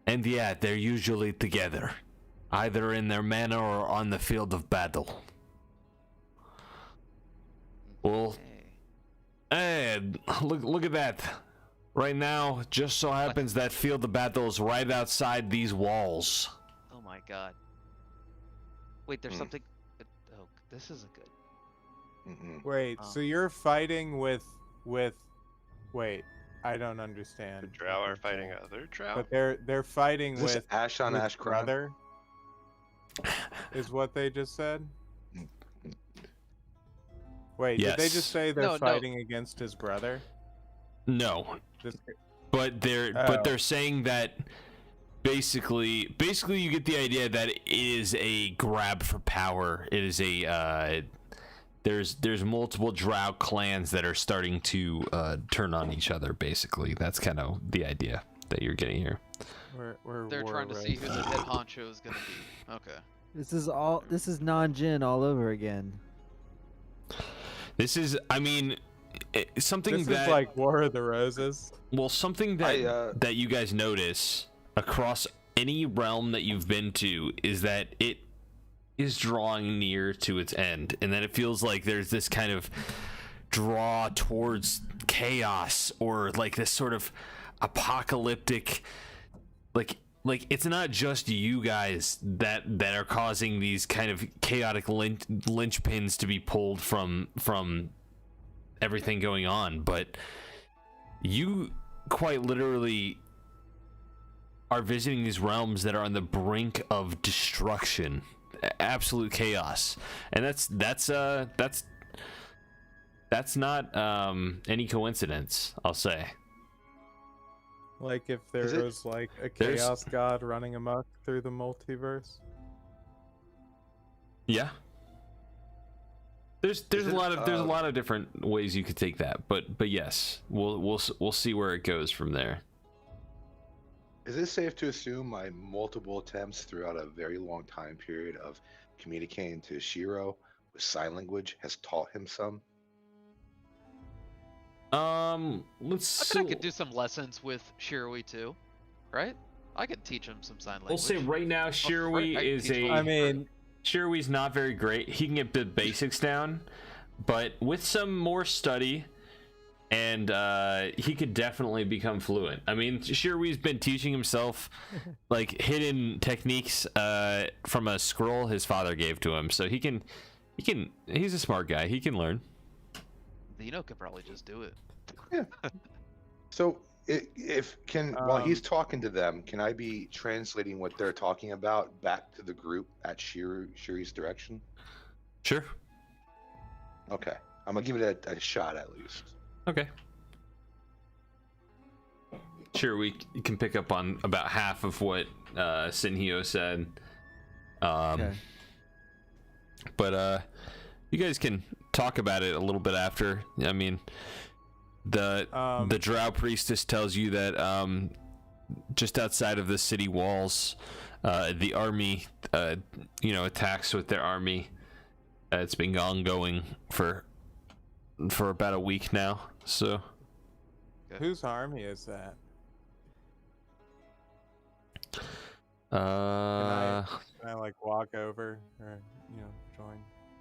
And yeah, they're usually together, either in their manor or on the field of battle. Well, hey, look at that. Right now, just so happens that field of battle is right outside these walls. Oh my god. Wait, there's something. Oh, this isn't good. Wait, Oh. so you're fighting with wait, I don't understand. The drow are fighting other drow. But they're fighting Is this with ash on with ash crime? brother is what they just said. Wait, did they Yes. just say they're No. fighting against his brother? No, This, but they're Oh. saying that basically you get the idea that it is a grab for power. It is a there's multiple Drow clans that are starting to turn on each other. Basically, that's kind of the idea that you're getting here. They're trying to see who the head honcho is gonna be. Okay. This is non-Jin all over again. This is, I mean, something This that is like War of the Roses. well, something that that you guys notice across any realm that you've been to is that it is drawing near to its end, and that it feels like there's this kind of draw towards chaos, or like this sort of apocalyptic, like it's not just you guys that are causing these kind of chaotic linchpins to be pulled from everything going on, but you quite literally are visiting these realms that are on the brink of destruction, absolute chaos, and that's not any coincidence, I'll say. Like if there was like a There's- chaos god running amok through the multiverse. Yeah. There's a lot of different ways you could take that, but yes, we'll see where it goes from there. Is it safe to assume my multiple attempts throughout a very long time period of communicating to Shiro with sign language has taught him some? Let's I think I could do some lessons with Shiroi too, right? I could teach him some sign language. We'll say right now, Shiroi I can is teach a. my- I mean, Shiroi's not very great. He can get the basics down, but with some more study, and he could definitely become fluent. I mean, Shiroi's been teaching himself like hidden techniques from a scroll his father gave to him, so he's a smart guy. He can learn. Nino could probably just do it. Yeah. So while he's talking to them, can I be translating what they're talking about back to the group at Shiri's direction? Sure. Okay, I'm gonna give it a shot at least. Okay. Sure, we can pick up on about half of what Senhyo said. Okay. But you guys can talk about it a little bit after. I mean, the Drow priestess tells you that just outside of the city walls, the army, attacks with their army. It's been ongoing for about a week now. So, whose army is that? Can I like walk over or join?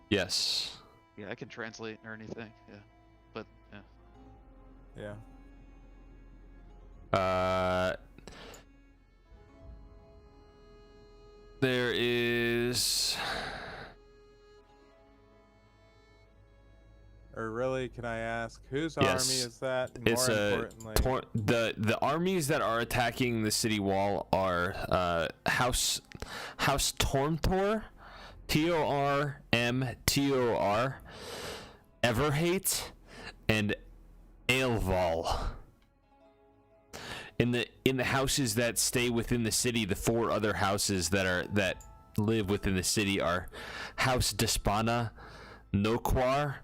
Yes. Yeah, I can translate or anything. Yeah, but yeah. Yeah. There is. Or really, can I ask whose Yes. army is that? More It's importantly, the armies that are attacking the city wall are House Tormtor, Tormtor, Everhate, and Aelval. In the houses that stay within the city, the four other houses that live within the city are House Despana, Noquar,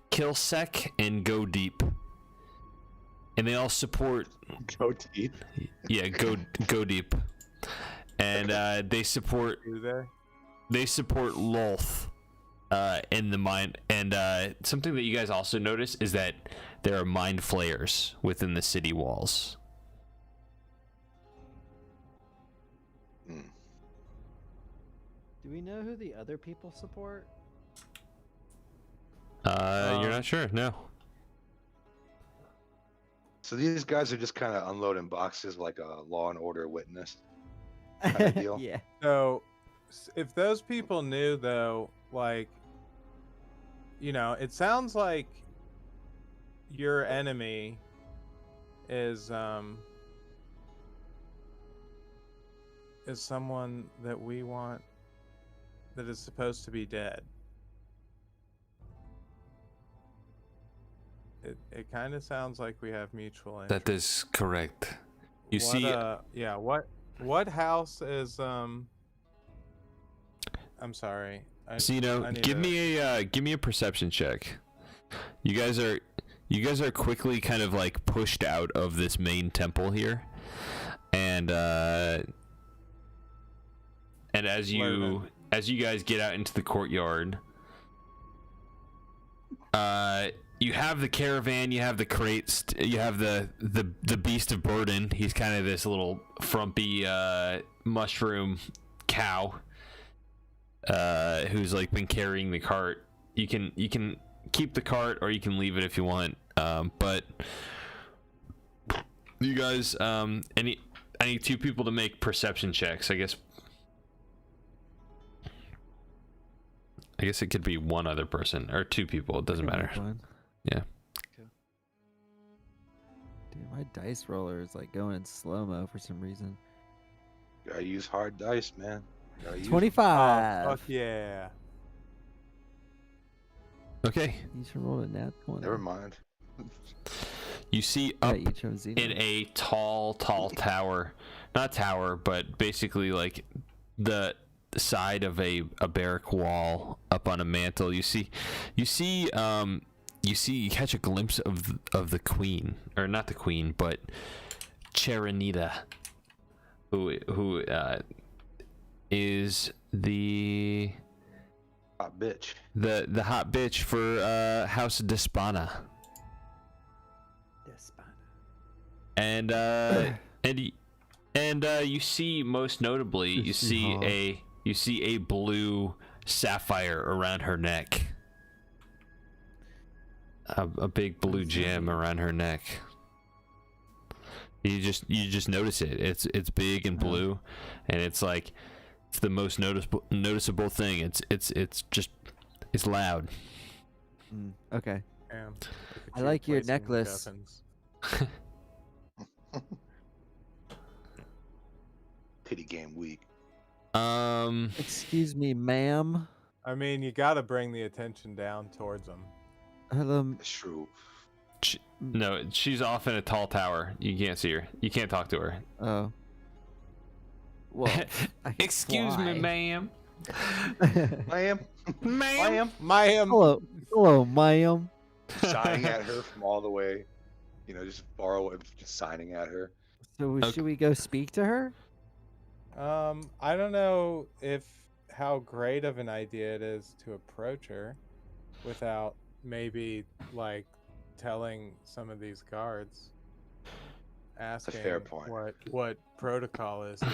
Kilsec, and Go Deep. And they all support. Go deep. Yeah, go deep. And they support. do they? They support Lolth in the mind. And something that you guys also notice is that there are mind flayers within the city walls. Do we know who the other people support? You're not sure? No. So these guys are just kind of unloading boxes like a Law and Order witness kind of deal. Yeah. So, if those people knew, though, like, it sounds like your enemy is someone that we want that is supposed to be dead. It kind of sounds like we have mutual interest. That is correct. You see, What What house is I'm sorry. So I need give me a perception check. You guys are quickly kind of like pushed out of this main temple here, and as you guys get out into the courtyard, you have the caravan, you have the crates, you have the beast of burden. He's kind of this little frumpy mushroom cow who's like been carrying the cart. You can keep the cart or you can leave it if you want. But you guys, I need 2 people to make perception checks. I guess it could be 1 other person or 2 people. It doesn't matter. Yeah. Okay. Dude, my dice roller is like going in slow-mo for some reason. Gotta use hard dice, man. Gotta use 25. fuck yeah. Okay. You should roll a nat 20. Never mind. You see Yeah, up you chose zero. in a tall tower, not tower, but basically like the side of a barrack wall up on a mantle. You catch a glimpse of the queen, or not the queen, but Charanita, who is the Hot bitch. the hot bitch for House Despana. And you see, most notably, you see a blue sapphire around her neck. A big blue gem around her neck. You just notice it. It's big and blue, and it's the most noticeable thing. It's loud. Okay. Damn. I like your necklace. Titty game week. Excuse me, ma'am. I mean, you gotta bring the attention down towards them. Hello. That's true. No, she's off in a tall tower. You can't see her. You can't talk to her. Oh. Well, I can Excuse me, fly. ma'am. Ma'am. Ma'am. Ma'am. Hello, ma'am. Signing at her from all the way. Just far away, just signing at her. So should we go speak to her? I don't know how great of an idea it is to approach her without maybe like telling some of these guards, asking fair point. what protocol is here.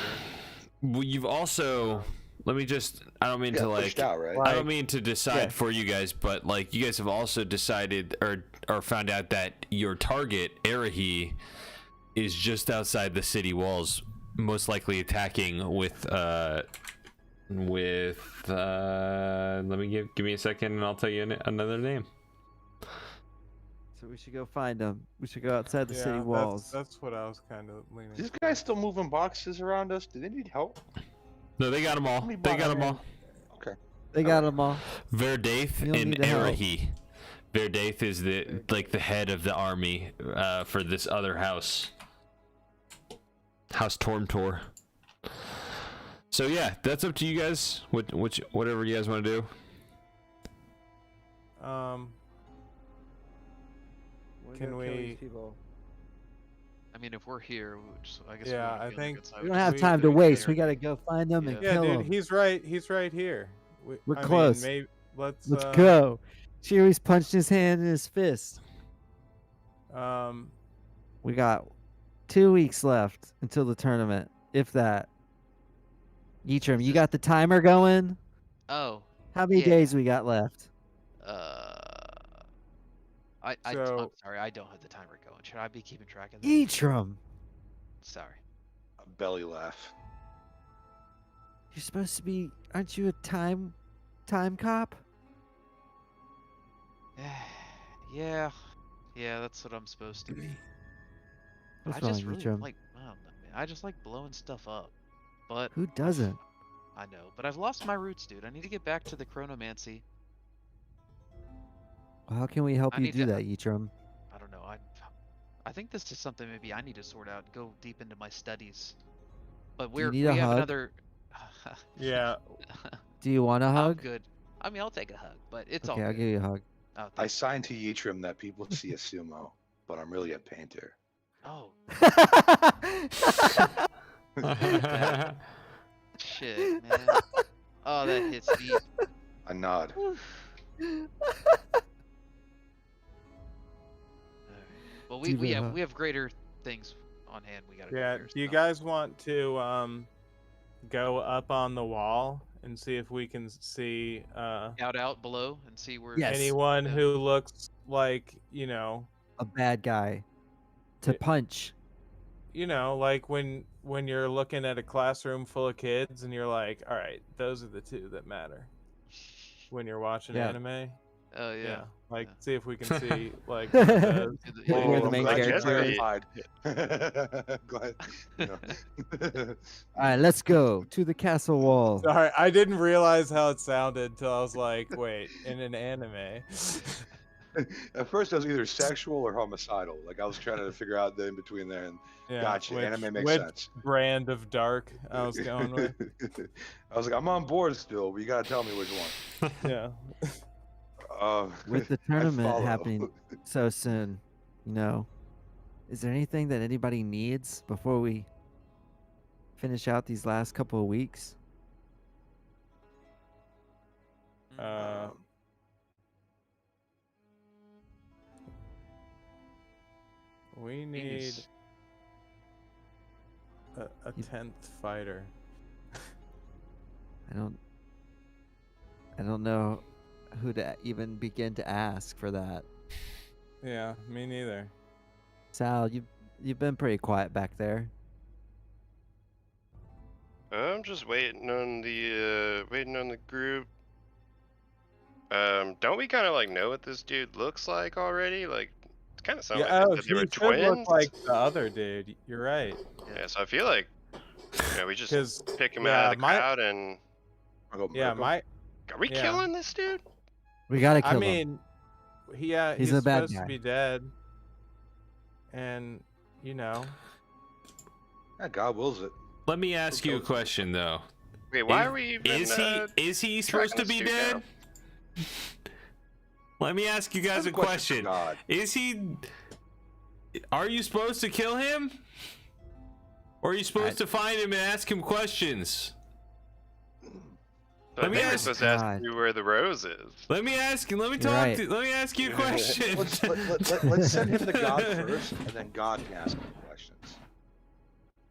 Well, you've also. Let me just. I don't mean to pushed out, right? I don't mean to decide for you guys, but you guys have also decided or found out that your target, Arahi, is just outside the city walls, most likely attacking with. Let me give me a second, and I'll tell you another name. So we should go find them. We should go outside the Yeah, city walls. That's what I was kind of leaning. These guys still moving boxes around us? Do they need help? No, they got them all. They got them all. Okay. They got them all. Verdaith We don't and need the help. Arahi. Verdaith is the head of the army for this other house. House Tormtor. So yeah, that's up to you guys. Whatever you guys want to do. Can we? I mean, if we're here, I guess. Yeah, we I think We don't have time to waste. We gotta go find them and Yeah, kill dude, them. he's right here. We're I mean, close. maybe let's go. She always punched his hand in his fist. We got 2 weeks left until the tournament, if that. Yitrim, you got the timer going? Oh, How many Yeah. days we got left? I'm So- sorry, I don't have the timer going. Should I be keeping track of that? Yitrim, Sorry. A belly laugh. you're supposed to be. Aren't you a time cop? Yeah, that's what I'm supposed to be. What's I wrong, just really Yitrim? like, I don't know, man. I just like blowing stuff up. But Who doesn't? I know, but I've lost my roots, dude. I need to get back to the chronomancy. How can we help I you need do to- that, Yitrim? I don't know. I think this is something maybe I need to sort out and go deep into my studies. But Do you we need a have hug? another. Yeah. Do you want a I'm hug? good. I mean, I'll take a hug, but it's all Okay, I'll good. give you a hug. Oh, I thank signed to Yitrim that people see a sumo, but I'm really a painter. Oh, shit, man. Oh, that hits deep. I nod. Alright. Well, Deep in, huh? we have greater things on hand. We gotta Yeah. do here. Do you so. guys want to go up on the wall and see if we can see Out below and see where Yes. anyone Yeah. who looks like, you know, A bad guy to punch. like when you're looking at a classroom full of kids and you're like, all right, those are the two that matter when you're watching Yeah. anime. Oh yeah. Yeah. Like, yeah. see if we can see like those. Yeah, We're the I'm main glad you're character. clarified. Glad, you know. All right, let's go to the castle wall. Sorry, I didn't realize how it sounded till I was like, wait, in an anime. At first, I was either sexual or homicidal. Like I was trying to figure out the in between there. And Yeah, gotcha, anime makes which sense. brand of dark I was going with. I was like, I'm on board still, but you gotta tell me which one. Yeah. With the I tournament follow. happening so soon, is there anything that anybody needs before we finish out these last couple of weeks? We need a 10th fighter. I don't know who to even begin to ask for that. Yeah, me neither. Sal, you've been pretty quiet back there. I'm just waiting on the group. Don't we kind of like know what this dude looks like already? Like, it kind of sounds Yeah, like they were he should twins. look like the other dude. You're right. Yeah, so I feel like we just 'Cause, pick him yeah, out of the crowd and I'll go Yeah, Merkel. are we Yeah. killing this dude? We gotta kill I him. mean, He's he's a bad supposed guy. to be dead. And, Yeah, God wills it. Let me ask you a question though. Wait, why are we even, Is he supposed to tracking be this dude dead? Let me ask you guys That's a question. God. Is he? Are you supposed to kill him? Or are you supposed to find him and ask him questions? So I Let me think we're ask- supposed to ask God. you where the rose is. Let me ask You're Let me ask you a question. Let's send him to God first, and then God can ask him questions.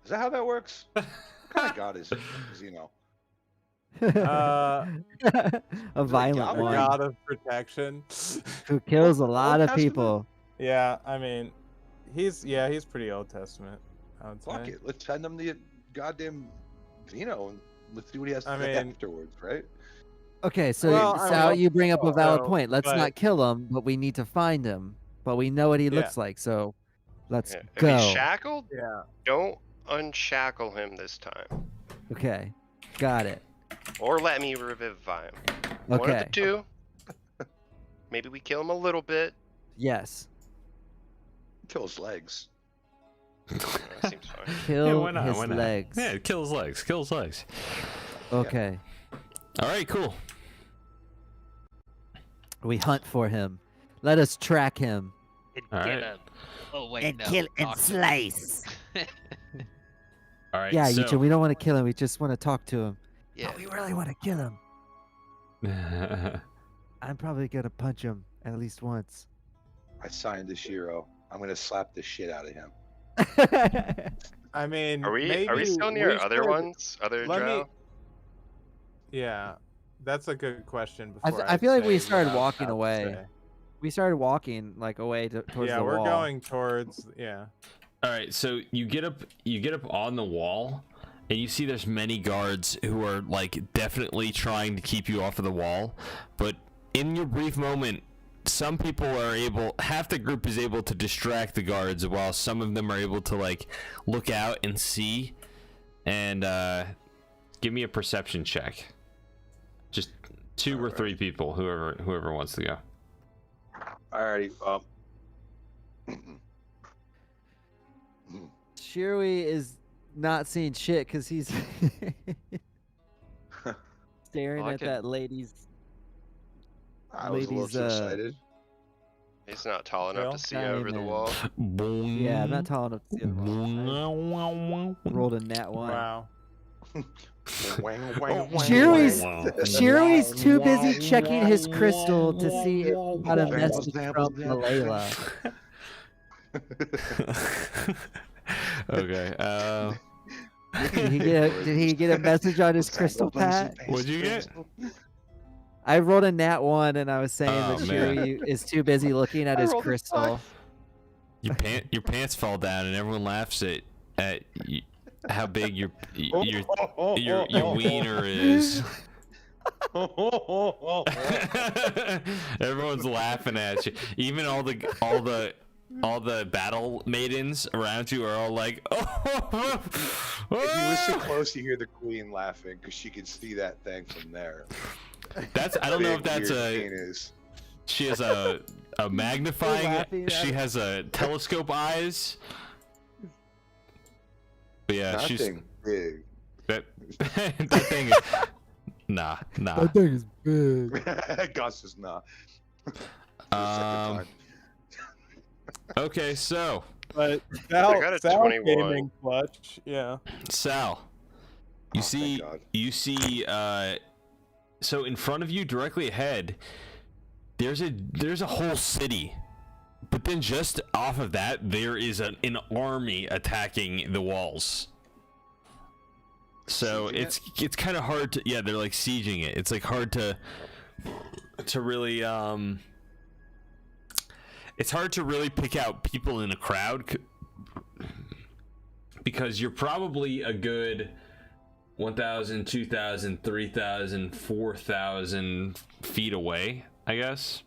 Is that how that works? What kind of God is Zeno? A violent God? a one god of protection. who kills a lot of Testament? people. Yeah, I mean, he's pretty Old Testament, I would Fuck say. it. Let's send him the goddamn Zeno, and let's see what he has to I say mean- afterwards, right? Okay, so Well, I Sal, mean, you bring up a valid so, point. Let's but- not kill him, but we need to find him. But we know what he looks like, so let's Yeah. If go. he's shackled, Yeah. don't unshackle him this time. Okay, got it. Or let me revivify him. One of Okay, the two. Maybe we kill him a little bit. yes. Kill his legs. That seems fine. Kill why not? his Why not? legs. Yeah, kill his legs. Kill his legs. Okay, All right, cool. we hunt for him. Let us track him. And All get right. him. Oh wait, And no. kill and talk to him. slice. All right. Yeah, so... Yucha, we don't want to kill him. We just want to talk to him. Yeah. But we really want to kill him. I'm probably gonna punch him at least once. I signed to Shiro. I'm gonna slap the shit out of him. I mean, Are we maybe still near we other should- ones? Other let me- Drow? Yeah, that's a good question. I Before feel like we say started what I was walking about to away. say. We started walking like away towards Yeah, the we're wall. going towards. Yeah. All right, so you get up on the wall, and you see there's many guards who are like definitely trying to keep you off of the wall. But in your brief moment, some people are able, half the group is able to distract the guards, while some of them are able to like look out and see. And give me a perception check. Just 2 or 3 people, whoever wants to go. Alrighty. Shirui is not seeing shit because he's staring I at can- that lady's. I was a little Ladies, too excited. He's not tall enough Well, to see over the wall. Yeah, I'm not tall enough to see the wall. I rolled a nat 1. Wow. Chewy's too busy checking his crystal to see if he got a message from Malayla. Okay. Did he get a message on his crystal, Pat? What'd you get? I rolled a nat 1 and I was saying Oh, that man. Chewy is too busy looking at his crystal. Your pants fall down and everyone laughs at how big your wiener is. Everyone's laughing at you. Even all the battle maidens around you are all like, oh. If you listen close, you hear the queen laughing because she can see that thing from there. I don't know if Big, that's weird a. penis. She has a magnifying. laughing at She it. has a telescope eyes. But yeah, Nothing big. that thing. Nah. That thing is big. Gus is not. Okay, so But I got a Sal 21. came in clutch. Yeah. Sal, you see, God. so in front of you, directly ahead, there's a whole city, but then just off of that, there is an army attacking the walls. So Sieging it's kind of hard to, yeah, they're like sieging it. It's like hard to really it's hard to really pick out people in a crowd because you're probably a good 1,000, 2,000, 3,000, 4,000 feet away, I guess.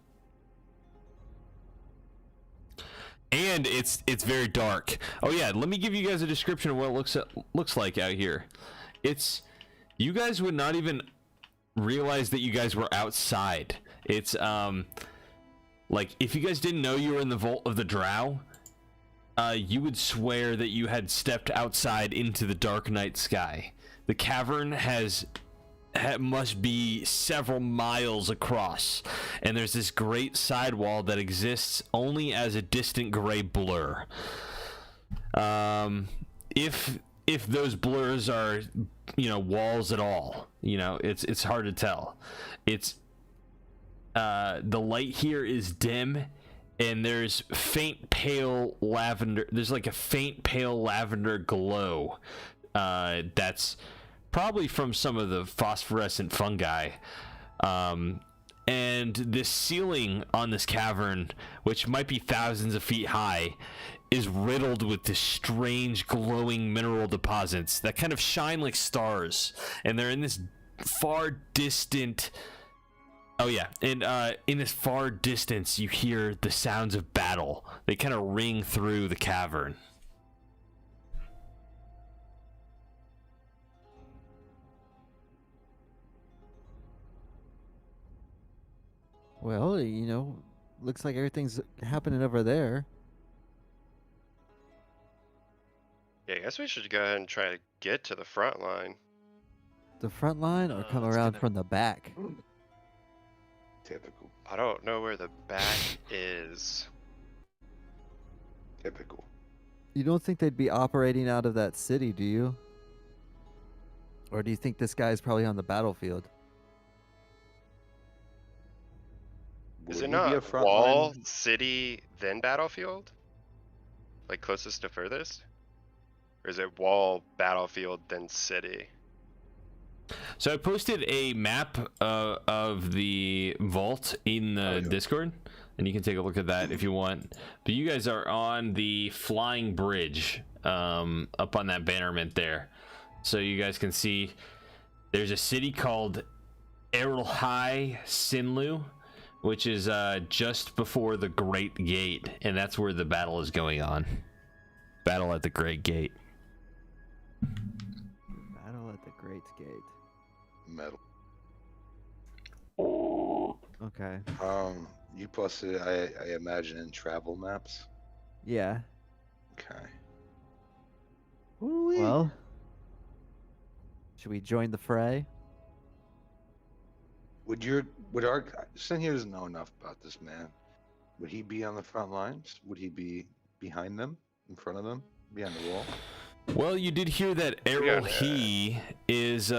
And it's very dark. Oh yeah, let me give you guys a description of what it looks like out here. You guys would not even realize that you guys were outside. It's like if you guys didn't know you were in the vault of the Drow, you would swear that you had stepped outside into the dark night sky. The cavern must be several miles across, and there's this great sidewall that exists only as a distant gray blur. If those blurs are, walls at all, it's hard to tell. It's the light here is dim, and there's faint pale lavender. There's like a faint pale lavender glow. That's probably from some of the phosphorescent fungi. And this ceiling on this cavern, which might be thousands of feet high, is riddled with this strange glowing mineral deposits that kind of shine like stars, and they're in this far distant. Oh yeah, and in this far distance, you hear the sounds of battle. They kind of ring through the cavern. Well, looks like everything's happening over there. Yeah, I guess we should go ahead and try to get to the front line. The front line or come it's around gonna- from the back? Typical. I don't know where the back is. Typical. You don't think they'd be operating out of that city, do you? Or do you think this guy's probably on the battlefield? Is Would it he be not a front wall, line? city, then battlefield? Like closest to furthest? Or is it wall, battlefield, then city? So I posted a map of the vault in the Discord, and you can take a look at that if you want. But you guys are on the flying bridge up on that bannerment there. So you guys can see there's a city called Erlhai Sinlu, which is just before the Great Gate, and that's where the battle is going on. Battle at the Great Gate. Battle at the Great Gate. Metal. Okay. You posted, I imagine, in travel maps. Yeah. Okay. Well, should we join the fray? Would our Senhyo doesn't know enough about this man? Would he be on the front lines? Would he be behind them, in front of them, behind the wall? Well, you did hear that Errol he is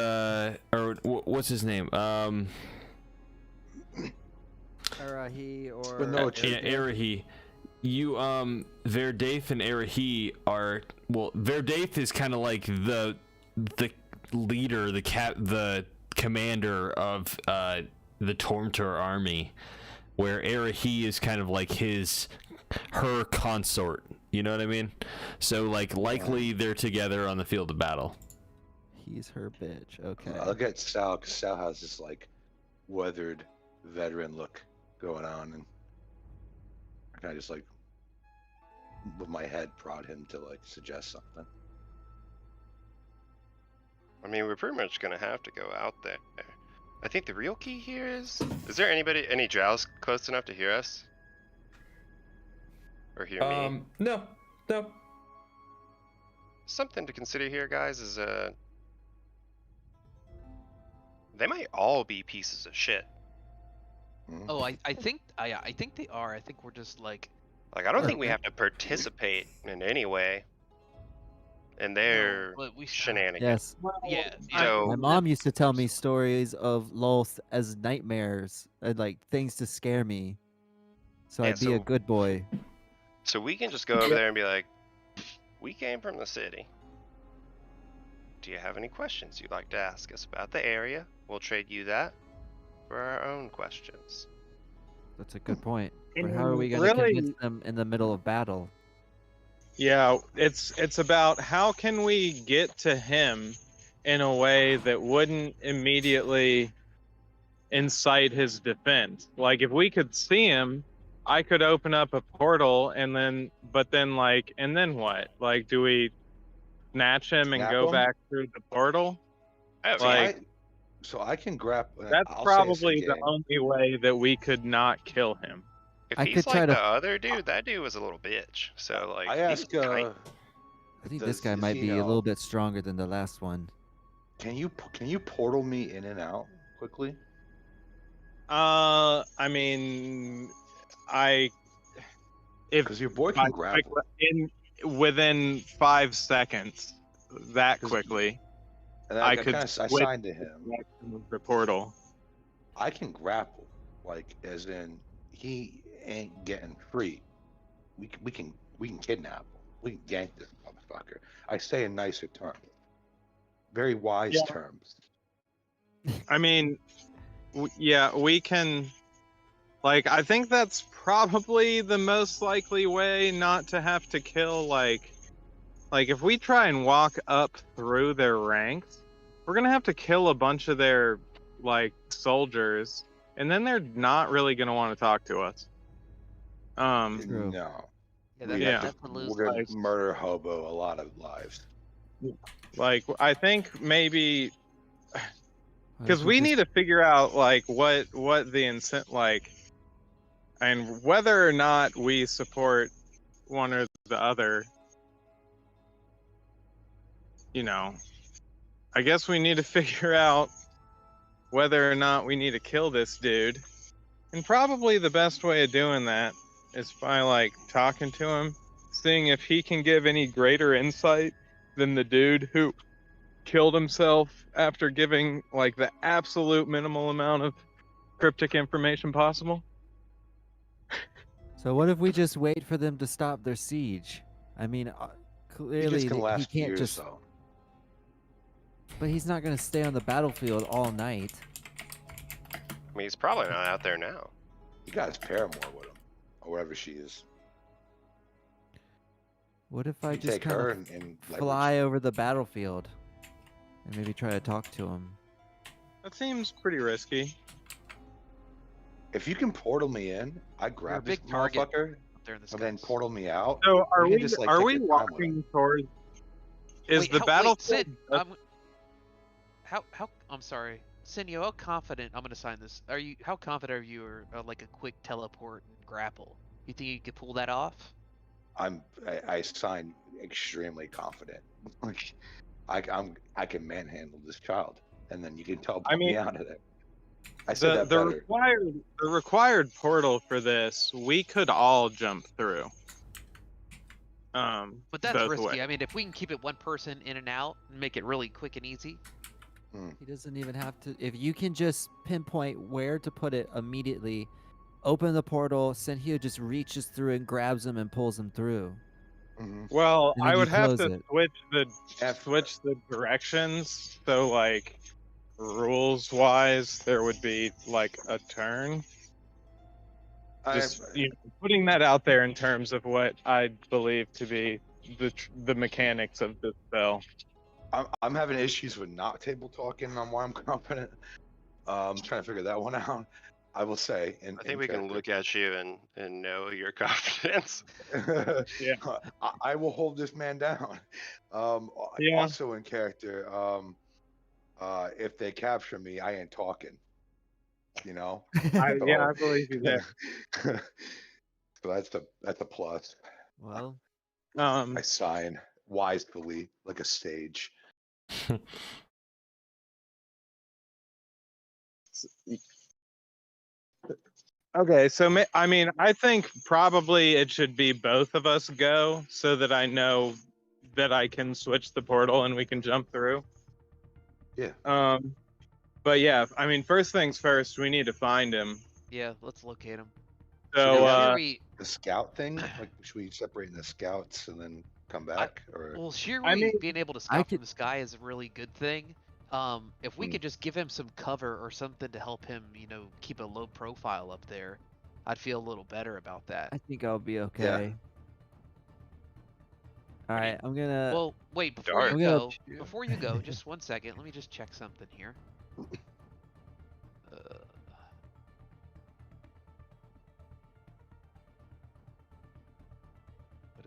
what's his name? Arahi or But no, Yeah, Arahi. You Verdaith and Arahi are, well, Verdaith is kind of like the leader, the commander of the Tormtor army, where Arahi is kind of like her consort. You know what I mean? So like likely they're together on the field of battle. He's her bitch. Okay. I'll get Sal, because Sal has this like weathered veteran look going on, and I kind of just like with my head prod him to like suggest something. I mean, we're pretty much gonna have to go out there. I think the real key here is there any Drows close enough to hear us? Or hear me? No. Something to consider here, guys, is they might all be pieces of shit. Oh, I think they are. I think we're just like. Like, I don't think we have to participate in any way in their but we shenanigans. Yes. Yeah. So My mom used to tell me stories of Lolth as nightmares and like things to scare me. So Yeah, I'd be a so- good boy. So we can just go over there and be like, we came from the city. Do you have any questions you'd like to ask us about the area? We'll trade you that for our own questions. That's a good point. But how are we going to Really- convince them in the middle of battle? Yeah, it's about how can we get to him in a way that wouldn't immediately incite his defense. Like if we could see him, I could open up a portal and then what? Like do we snatch him and Snap go him? back through the portal? Oh, So Like- so I can grab. That's I'll say probably it's a the game. only way that we could not kill him. if I he's could try like to- the other dude, that dude was a little bitch. So like, I he's ask. kind- I think this Does guy might be a Zeno- little bit stronger than the last one. Can you portal me in and out quickly? I mean, if Because your boy can grapple. within 5 seconds, that 'Cause- quickly, And I I could I switch- signed to him. the portal. I can grapple, like as in he ain't getting free. We can kidnap him. We can gank this motherfucker. I say in nicer terms, very wise Yeah. terms. I mean, we can. Like, I think that's probably the most likely way not to have to kill. Like if we try and walk up through their ranks, we're gonna have to kill a bunch of their soldiers, and then they're not really gonna want to talk to us. True. No, Yeah, we yeah. have that's a to, lose. we're gonna Like- murder hobo a lot of lives. I think maybe What because if we just- need to figure out what the incent and whether or not we support one or the other. I guess we need to figure out whether or not we need to kill this dude, and probably the best way of doing that is by talking to him, seeing if he can give any greater insight than the dude who killed himself after giving the absolute minimal amount of cryptic information possible. So what if we just wait for them to stop their siege? I mean, He clearly just can he last can't years just. though. But he's not going to stay on the battlefield all night. I mean, he's probably not out there now. He got his paramour with him, or wherever she is. What if I You just take kind her of and fly over the battlefield and maybe try to talk to him? That seems pretty risky. If you can portal me in, I grab this big target. motherfucker Up there in the and then skies. portal me out. So are can we just, take are your we time with walking towards? Is Wait, the how- wait, battlefield? Sid, how I'm sorry, Senhyo, how confident I'm gonna sign this? How confident are you, or like a quick teleport and grapple? You think you could pull that off? I sign extremely confident. Like I can manhandle this child, and then you can teleport me out of there. I said that better. The required portal for this, we could all jump through. But that's both risky. ways. I mean, if we can keep it one person in and out and make it really quick and easy. He doesn't even have to. If you can just pinpoint where to put it immediately, open the portal. Senhyo just reaches through and grabs him and pulls him through. Well, And then I you would have close to it. switch the directions. So like rules wise, there would be like a turn. Just putting that out there in terms of what I believe to be the mechanics of this spell. I'm having issues with not table talking on why I'm confident. I'm trying to figure that one out. I will say, I think we can look at you and know your confidence. Yeah. I will hold this man down. Yeah. Also in character, if they capture me, I ain't talking. You know. I believe you there. So that's a plus. Well, I sign wisely like a sage. Okay, so I mean, I think probably it should be both of us go so that I know that I can switch the portal and we can jump through. Yeah. But yeah, I mean, first things first, we need to find him. Yeah, let's locate him. So, the scout thing, like, should we separate in the scouts and then come back? Well, Shiri being able to scout from the sky is a really good thing. If we could just give him some cover or something to help him, keep a low profile up there, I'd feel a little better about that. I think I'll be okay. All right, I'm gonna. Well, wait, before you go, just 1 second. Let me just check something here. What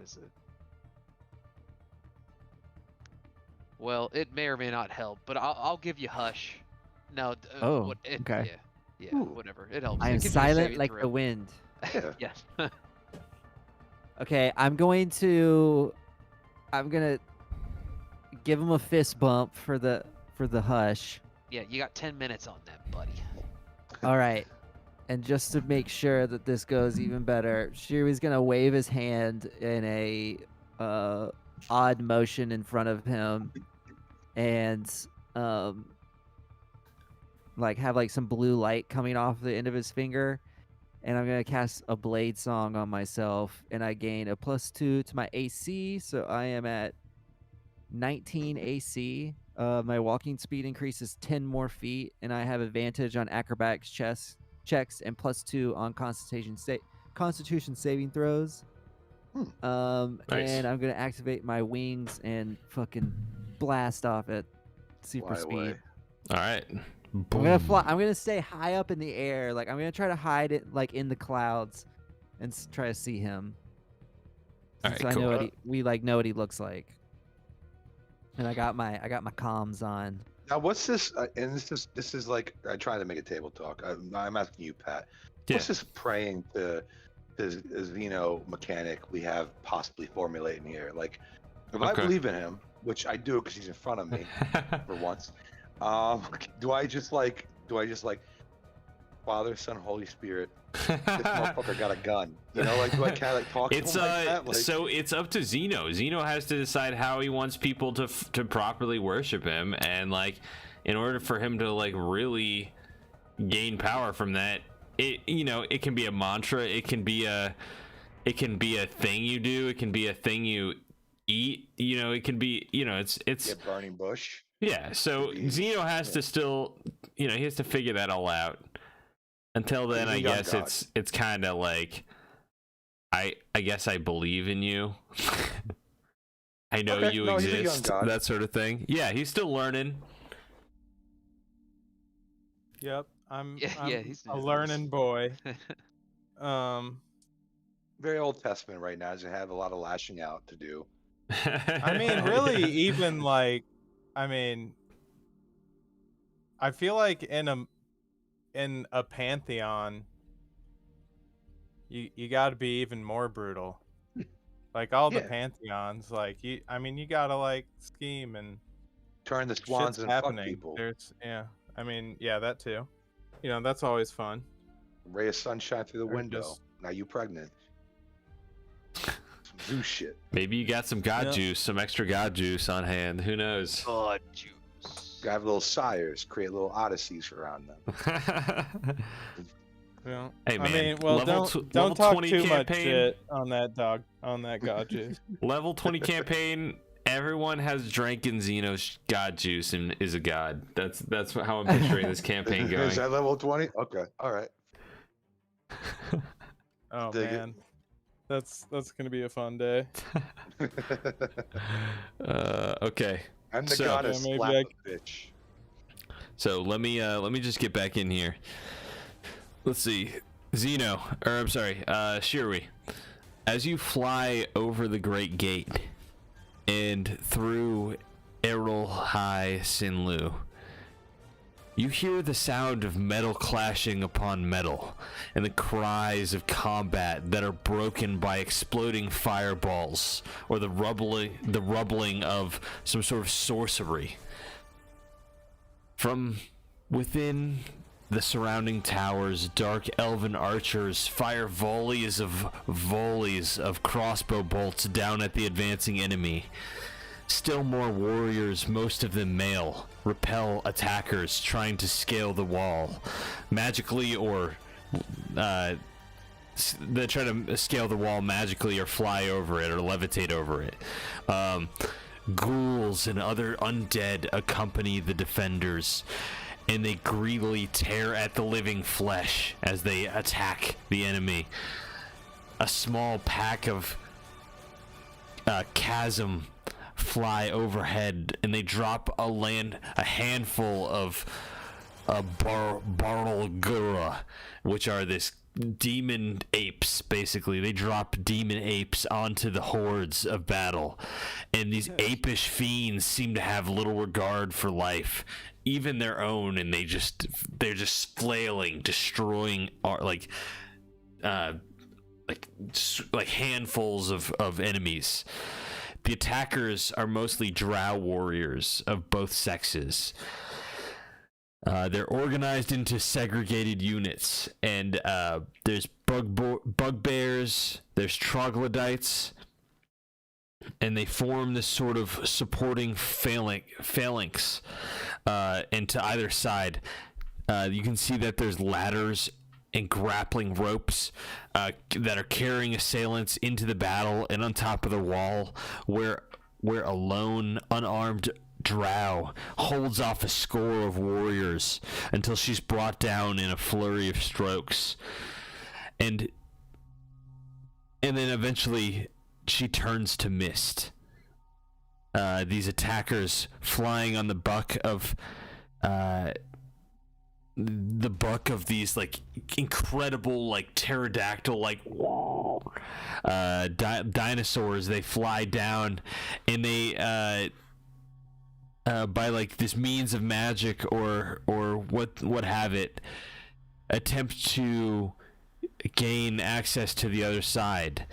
is it? Well, it may or may not help, but I'll give you hush. No. Okay. Yeah, whatever. It helps. I am silent like the wind. Yes. Okay, I'm gonna give him a fist bump for the hush. Yeah, you got 10 minutes on that, buddy. All right. And just to make sure that this goes even better, Shiri's gonna wave his hand in a odd motion in front of him, and have like some blue light coming off the end of his finger, and I'm gonna cast a blade song on myself, and I gain a +2 to my AC, so I am at 19 AC. My walking speed increases 10 more feet, and I have advantage on acrobatics checks and +2 on Constitution saving throws. Nice. And I'm gonna activate my wings and fucking blast off at super speed. All right. I'm gonna fly. I'm gonna stay high up in the air. Like, I'm gonna try to hide it like in the clouds, and try to see him. All So right, I cool. know what know what he looks like. And I got my comms on. Now, what's this? And this is like, I try to make a table talk. I'm asking you, Pat. Yeah. What's this praying to Xeno mechanic we have possibly formulating here? Like, if I believe in him, which I do because he's in front of me for once, do I just like Father, Son, Holy Spirit? This motherfucker got a gun. Do I kind of like talk to him like that? Like, so it's up to Xeno. Xeno has to decide how he wants people to properly worship him, and like, in order for him to like really gain power from that, it can be a mantra, it can be a thing you do, it can be a thing you eat, it can be, it's burning bush. Yeah, so Xeno has to still, he has to figure that all out. Until then, I guess it's kind of like, I guess I believe in you. I know you exist, that sort of thing. Yeah, he's still learning. Yep, I'm he's a learning boy. Very Old Testament right now, as I have a lot of lashing out to do. I mean, really, even like, I feel like in a pantheon, you got to be even more brutal. Like all the Yeah. pantheons, like you gotta like scheme and Turn the swans shit's and fuck happening. people. That too. That's always fun. Ray of sunshine through the Or window. just- Now you pregnant. Some zoo shit. Maybe you got some god Yeah. juice, some extra god juice on hand. Who knows? God juice. Have little sires, create little odysseys around them. Yeah. Hey, man, well, level don't level talk 20 too much campaign. shit on that god juice. Level 20 campaign. Everyone has drank in Xeno's god juice and is a god. That's how I'm picturing this campaign going. Is that level 20? Okay, all right. Oh Dig it. man, that's gonna be a fun day. Okay. I'm the So- goddess. Yeah, maybe Slap I- a bitch. So let me just get back in here. Let's see, Shirui. As you fly over the Great Gate and through Errol High Sinlu, you hear the sound of metal clashing upon metal and the cries of combat that are broken by exploding fireballs or the rumbling of some sort of sorcery. From within the surrounding towers, dark elven archers fire volleys of crossbow bolts down at the advancing enemy. Still more warriors, most of them male, repel attackers trying to scale the wall, magically or they try to scale the wall magically or fly over it or levitate over it. Ghouls and other undead accompany the defenders, and they greedily tear at the living flesh as they attack the enemy. A small pack of chasm fly overhead, and they drop a handful of Barlgura, which are this demon apes. Basically, they drop demon apes onto the hordes of battle, and these apish fiends seem to have little regard for life, even their own, and they're just flailing, destroying like handfuls of enemies. The attackers are mostly Drow warriors of both sexes. They're organized into segregated units, and there's bugbears, there's troglodytes, and they form this sort of supporting phalanx. And to either side, you can see that there's ladders and grappling ropes that are carrying assailants into the battle, and on top of the wall, where a lone, unarmed Drow holds off a score of warriors until she's brought down in a flurry of strokes, and then eventually she turns to mist. These attackers flying on the buck of these like incredible like pterodactyl like dinosaurs. They fly down, and they by like this means of magic or what have it, attempt to gain access to the other side.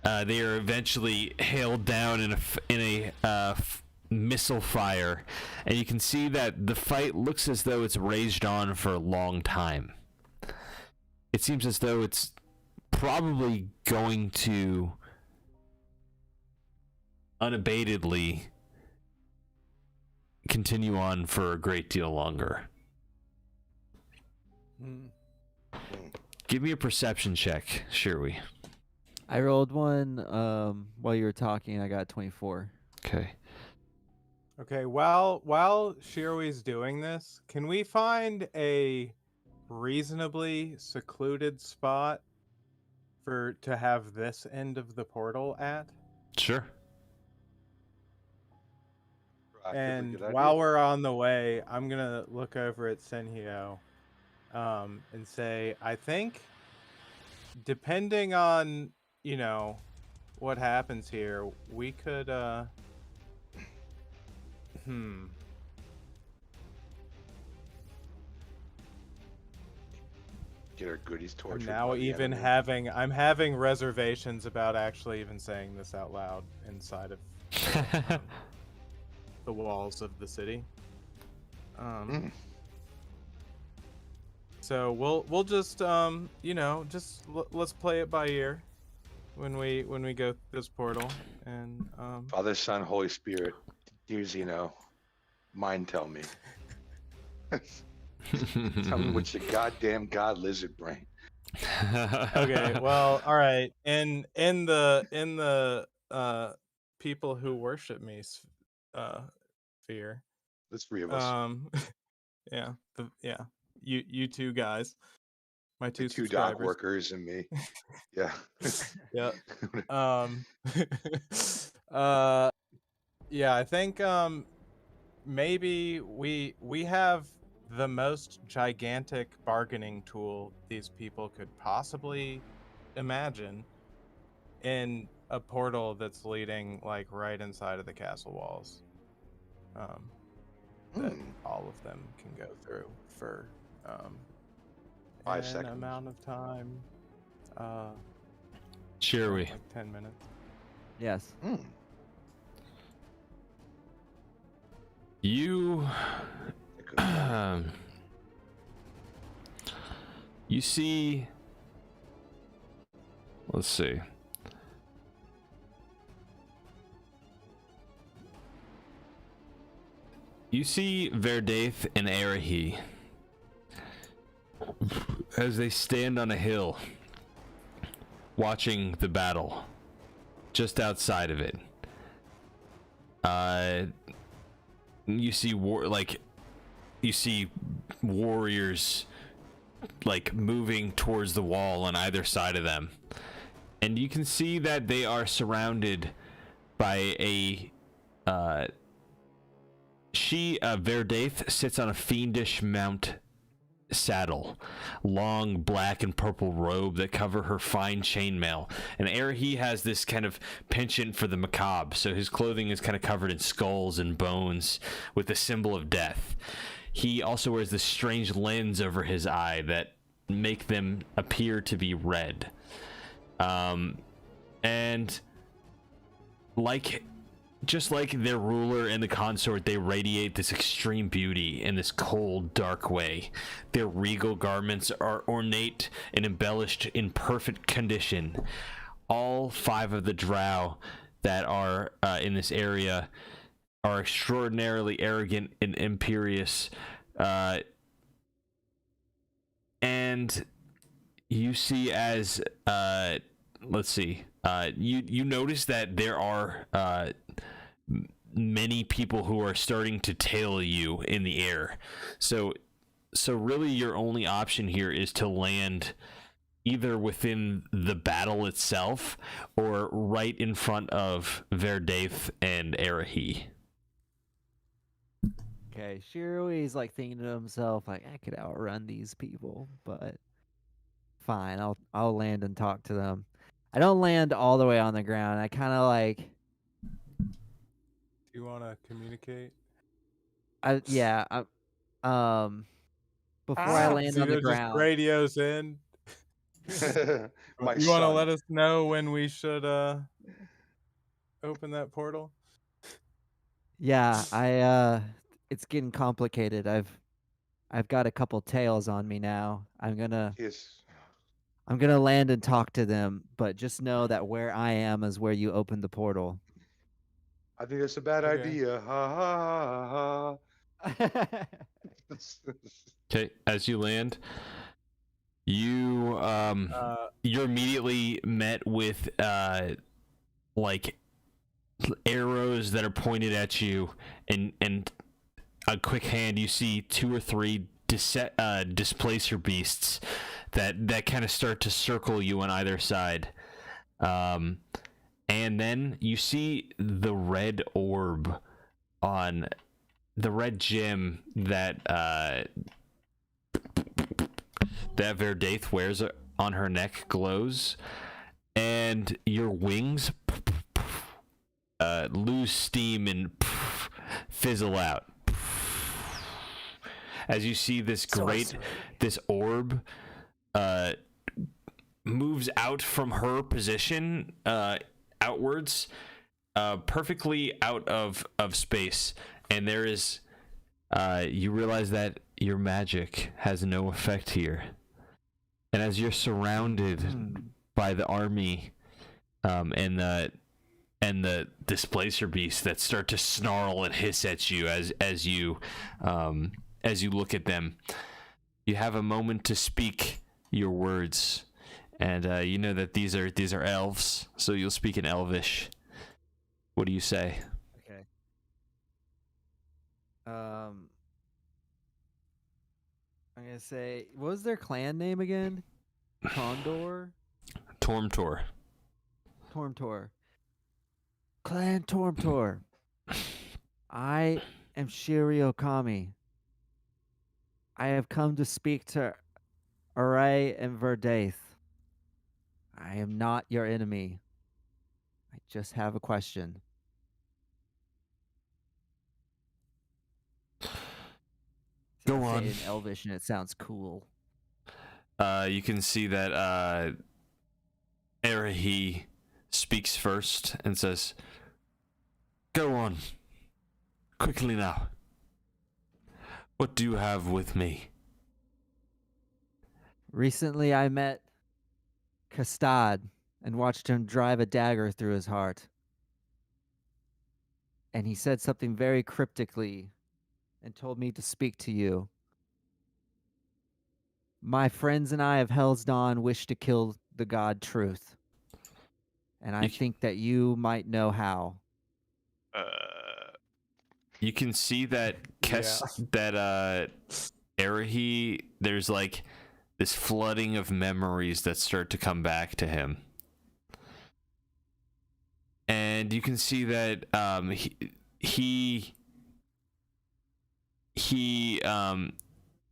They are eventually hailed down in a missile fire, and you can see that the fight looks as though it's raged on for a long time. It seems as though it's probably going to unabatedly continue on for a great deal longer. Give me a perception check, Shirui. I rolled one while you were talking. I got 24. Okay. Okay, while Shirui's doing this, can we find a reasonably secluded spot to have this end of the portal at? Sure. And Good while idea. we're on the way, I'm gonna look over at Senhyo, and say, I think, depending on what happens here, we could get our goodies tortured. I'm now by the even enemy. I'm having reservations about actually even saying this out loud inside of the walls of the city. So we'll just let's play it by ear when we go through this portal, and Father, Son, Holy Spirit, dear Zeno, mind tell me. Tell me what your goddamn god lizard brain. Okay, well, all right. In the people who worship me sphere. There's 3 of us. Yeah, you two guys, my The 2 2 dock subscribers. workers and me. Yeah. Yeah. Yeah, I think maybe we have the most gigantic bargaining tool these people could possibly imagine in a portal that's leading like right inside of the castle walls. That all of them can go through for 5 an seconds. amount of time. Sure, we. Like 10 minutes. Yes. You you see, let's see. You see Verdaith and Arahi as they stand on a hill watching the battle just outside of it. You see warriors like moving towards the wall on either side of them, and you can see that they are surrounded by a Verdaith sits on a fiendish mount saddle, long black and purple robe that cover her fine chainmail, and Arahi has this kind of penchant for the macabre, so his clothing is kind of covered in skulls and bones with the symbol of death. He also wears this strange lens over his eye that make them appear to be red, and just like their ruler and the consort, they radiate this extreme beauty in this cold, dark way. Their regal garments are ornate and embellished in perfect condition. All 5 of the Drow that are in this area are extraordinarily arrogant and imperious. And you see as, you notice that there are many people who are starting to tail you in the air. So really your only option here is to land either within the battle itself or right in front of Verdaith and Arahi. Okay, Shirui's like thinking to himself, like, I could outrun these people, but fine, I'll land and talk to them. I don't land all the way on the ground. I kind of like. Do you want to communicate? Before I land on the Just ground. radios in. My You want to son. let us know when we should open that portal? Yeah, it's getting complicated. I've got a couple tails on me now. I'm gonna land and talk to them, but just know that where I am is where you open the portal. I think that's a bad Okay. idea. Ha ha ha. Okay, as you land, you're immediately met with like arrows that are pointed at you, and a quick hand. You see 2 or 3 displacer beasts that kind of start to circle you on either side, and then you see the red orb on the red gem that Verdaith wears on her neck glows, and your wings lose steam and fizzle out as you see this orb moves out from her position outwards, perfectly out of space, and there is you realize that your magic has no effect here, and as you're surrounded by the army and the displacer beasts that start to snarl and hiss at you as you look at them, you have a moment to speak your words, and you know that these are elves, so you'll speak in Elvish. What do you say? Okay. I'm gonna say, what was their clan name again? Condor? Tormtor. Tormtor. Clan Tormtor. I am Shiri Okami. I have come to speak to Array and Verdaith. I am not your enemy. I just have a question. Go I say on. it in Elvish and it sounds cool. You can see that Arahi speaks first and says, "Go on. Quickly now. What do you have with me?" Recently I met Castad and watched him drive a dagger through his heart. And he said something very cryptically and told me to speak to you. My friends and I of Hell's Dawn wish to kill the god Truth. And I think that you might know how. You can see that Arahi, there's like this flooding of memories that start to come back to him. And you can see that he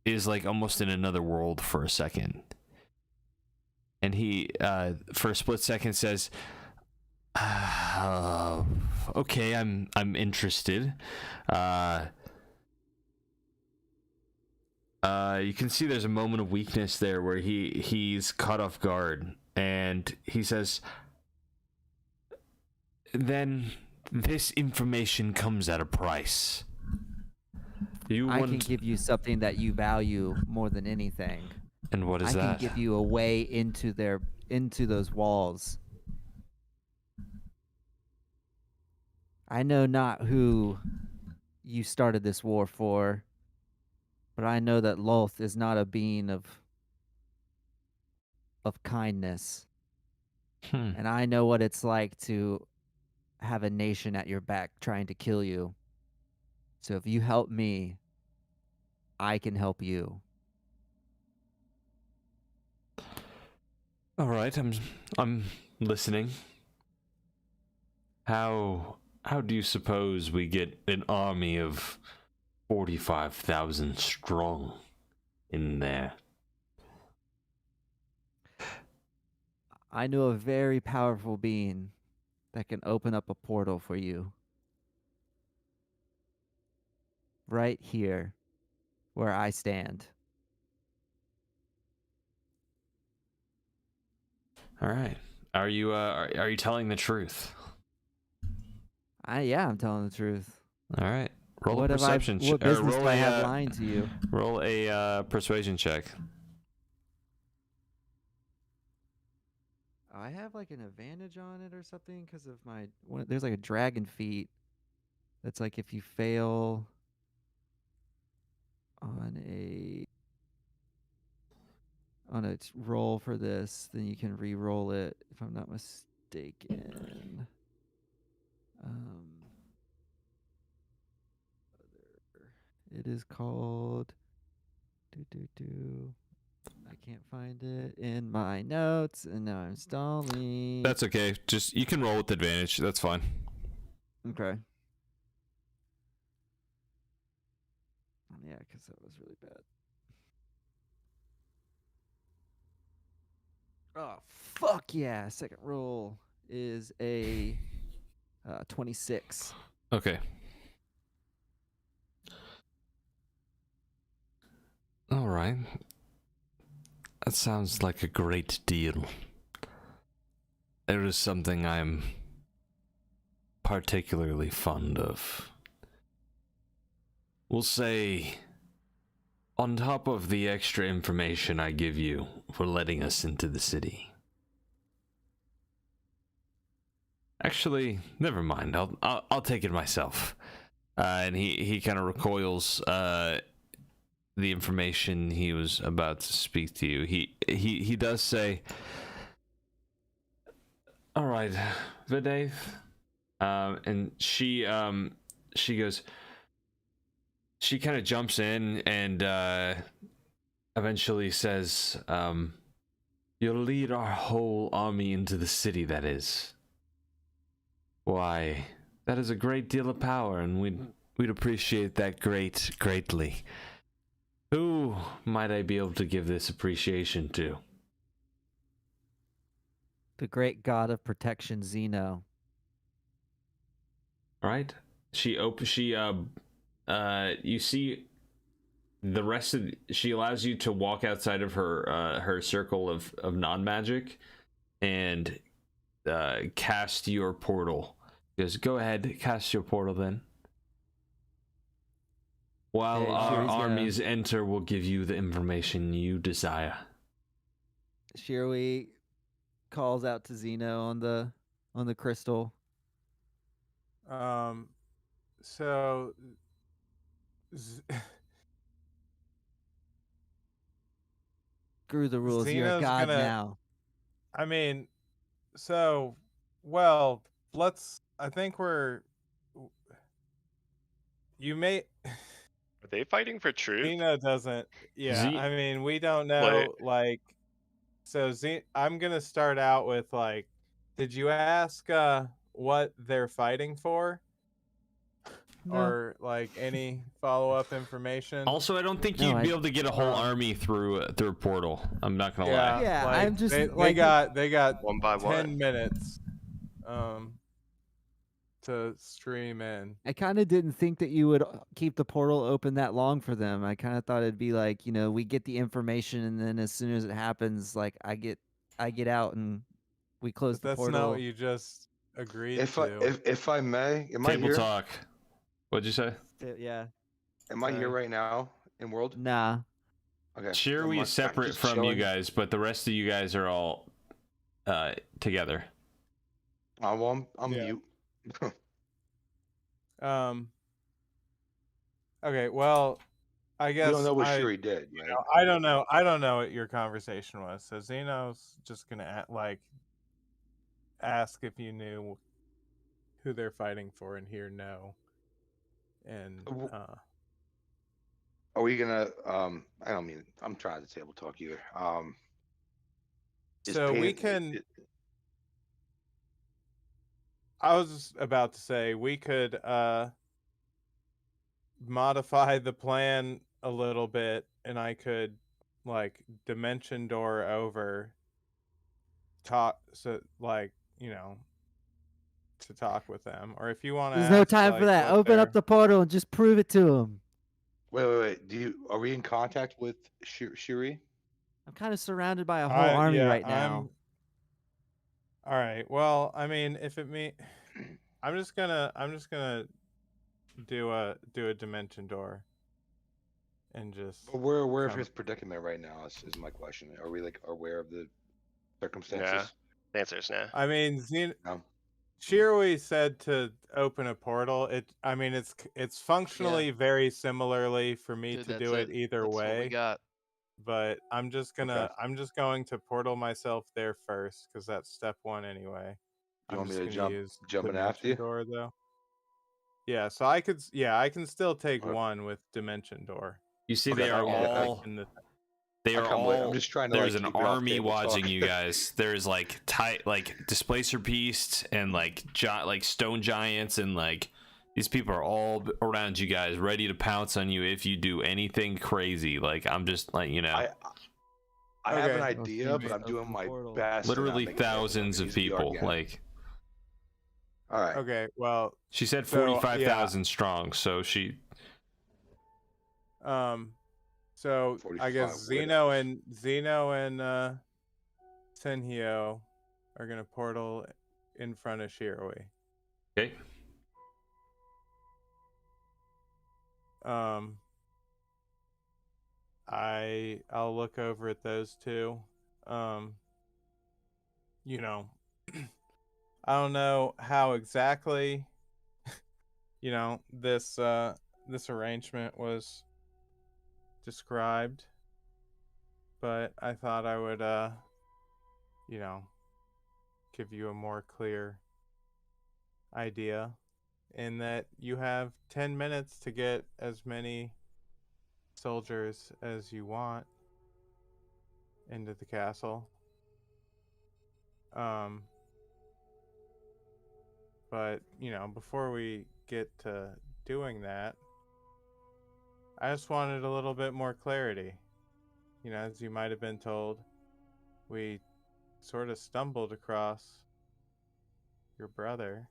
is like almost in another world for a second. And he for a split second says, "Okay, I'm interested." You can see there's a moment of weakness there where he's caught off guard, and he says, "Then this information comes at a price. I can give you something that you value more than anything. And what is that?" I can give you a way into those walls. I know not who you started this war for, but I know that Lolth is not a being of kindness. And I know what it's like to have a nation at your back trying to kill you. So if you help me, I can help you. All right, I'm listening. How do you suppose we get an army of 45,000 strong in there? I know a very powerful being that can open up a portal for you. Right here, where I stand. All right. Are you telling the truth? Yeah, I'm telling the truth. All right. Roll What a have I? perception What check. business do I have lying to you? Roll a persuasion check. I have like an advantage on it or something because of my. There's like a dragon feat. That's like if you fail on a roll for this, then you can re-roll it. If I'm not mistaken. It is called. I can't find it in my notes, and now I'm stalling. That's okay. Just you can roll with advantage. That's fine. Okay. Yeah, because that was really bad. Oh, fuck yeah. Second roll is a 26. Okay. All right. That sounds like a great deal. There is something I'm particularly fond of. We'll say, on top of the extra information I give you for letting us into the city. Actually, never mind. I'll take it myself. And he kind of recoils the information he was about to speak to you. He does say, "All right, Videv," and she goes. She kind of jumps in and eventually says, "You'll lead our whole army into the city, that is. Why, that is a great deal of power, and we'd appreciate that greatly. Who might I be able to give this appreciation to?" The great god of protection, Xeno. Right? You see the rest of she allows you to walk outside of her circle of non-magic and cast your portal. She goes, "Go ahead, cast your portal then. While Hey, our Shiri's armies enter, we'll give you the information you desire." Shirui calls out to Xeno on the crystal. So Screw the rules. You're a Xeno's god gonna- now. I mean, so well, I think you may. Are they fighting for truth? Xeno doesn't. Yeah, Z- I mean, we don't know. So I'm gonna start out with did you ask what they're fighting for, No. or any follow-up information? Also, I don't think No, you'd be able to get a whole army through a portal. I'm not gonna lie. Yeah, I'm just they like got One by 10 one. minutes to stream in. I kind of didn't think that you would keep the portal open that long for them. I kind of thought it'd be like, we get the information and then as soon as it happens, like I get out and we close But the that's portal. not what you just agreed If to. if I may, am I Table here? talk. What'd you say? Yeah. Am I here Sorry. right now in world? Nah. Okay. Sure, never we mind. separate Just from you chilling. guys, but the rest of you guys are all together. Oh, well, I'm Yeah. mute. Okay, well, I guess You don't know what I Shuri did, right? I don't know. I don't know what your conversation was. So Xeno's just gonna ask if you knew who they're fighting for, and hear no. And Are we gonna? I don't mean. I'm trying to table talk either. is so we Pan- can. I was just about to say we could modify the plan a little bit, and I could dimension door over talk to talk with them, or if you want to. There's no time for that. Open up the portal and just prove it to them. Wait. Are we in contact with Shuri? I'm kind of surrounded by a whole army right now. All right. Well, I mean, if it I'm just gonna do a dimension door, and just. But we're aware of his predicament right now. Is my question. Are we aware of the circumstances? Yeah. The answer is no. I mean, No. Shirui said to open a portal. It's functionally very similarly for me Dude, to that's do it either That's what we way. got. But I'm just going to portal myself there first, because that's step one anyway. You want me just to gonna use jump in after Dimension you? Door though. Yeah, so I can still take Alright. one with Dimension Door. You see, Okay, they are I- all. In the- They I are come with- all. I'm just trying to, There's like, an keep it off army table watching talk. you guys. There's displacer beasts and stone giants, and these people are all around you guys, ready to pounce on you if you do anything crazy. I'm just I have an Okay. idea, but I'm doing my best. to not literally make it happen. thousands of Use the people. argument. All right. Okay, well, She said So, 45,000 strong, so she. So I 45 guess Zeno and Senhyo are gonna portal in front of Shiroi. Okay. I'll look over at those two. You know, I don't know how exactly, you know, this arrangement was described, but I thought I would you know, give you a more clear idea in that you have 10 minutes to get as many soldiers as you want into the castle. But, you know, before we get to doing that, I just wanted a little bit more clarity. You know, as you might have been told, we sort of stumbled across your brother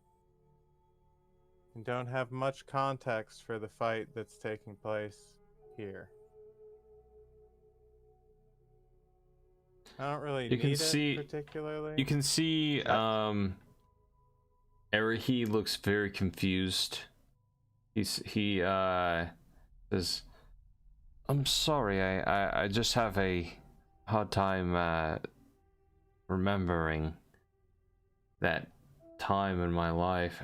and don't have much context for the fight that's taking place here. I don't really You can need see- it particularly. You can see Erihi looks very confused. He says, "I'm sorry, I just have a hard time remembering that time in my life.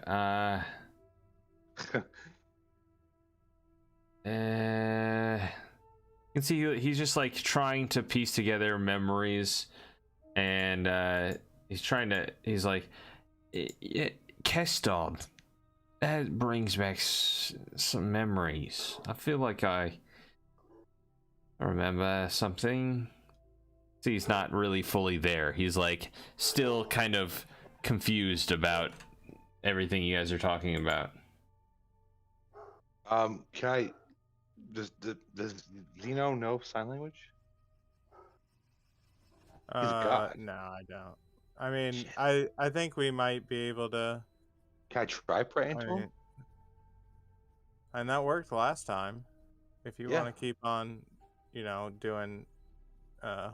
You can see he's just like trying to piece together memories, and he's like, Kestod, that brings back some memories. I feel like I remember something. See, he's not really fully there. He's like still kind of confused about everything you guys are talking about. Can I? Does Zeno know sign language? He's a god. No, I don't. I mean, Shit. I think we might be able to. Can I try praying I to him? mean, and that worked last time. If you Yeah. want to keep on, you know, doing, you know,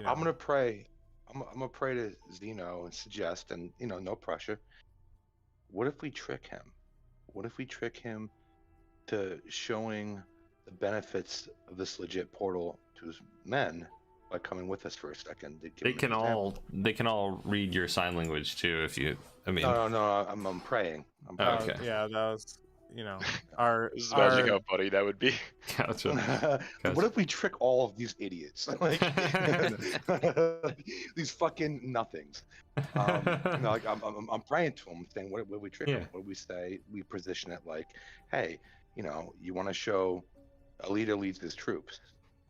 I'm gonna pray. I'm gonna pray to Zeno and suggest, and you know, no pressure. What if we trick him? What if we trick him to showing the benefits of this legit portal to his men by coming with us for a second? To give They him can an example? they can all read your sign language too if you. I mean, No. I'm praying. I'm Oh, praying. okay. yeah, that was, you know, our This is magic our how funny that would be. gotcha. What if we trick all of these idiots? Like these fucking nothings. You know, like I'm praying to him, saying, what we trick him? Yeah. What do we say? We position it like, hey, you know, you want to show a leader leads his troops.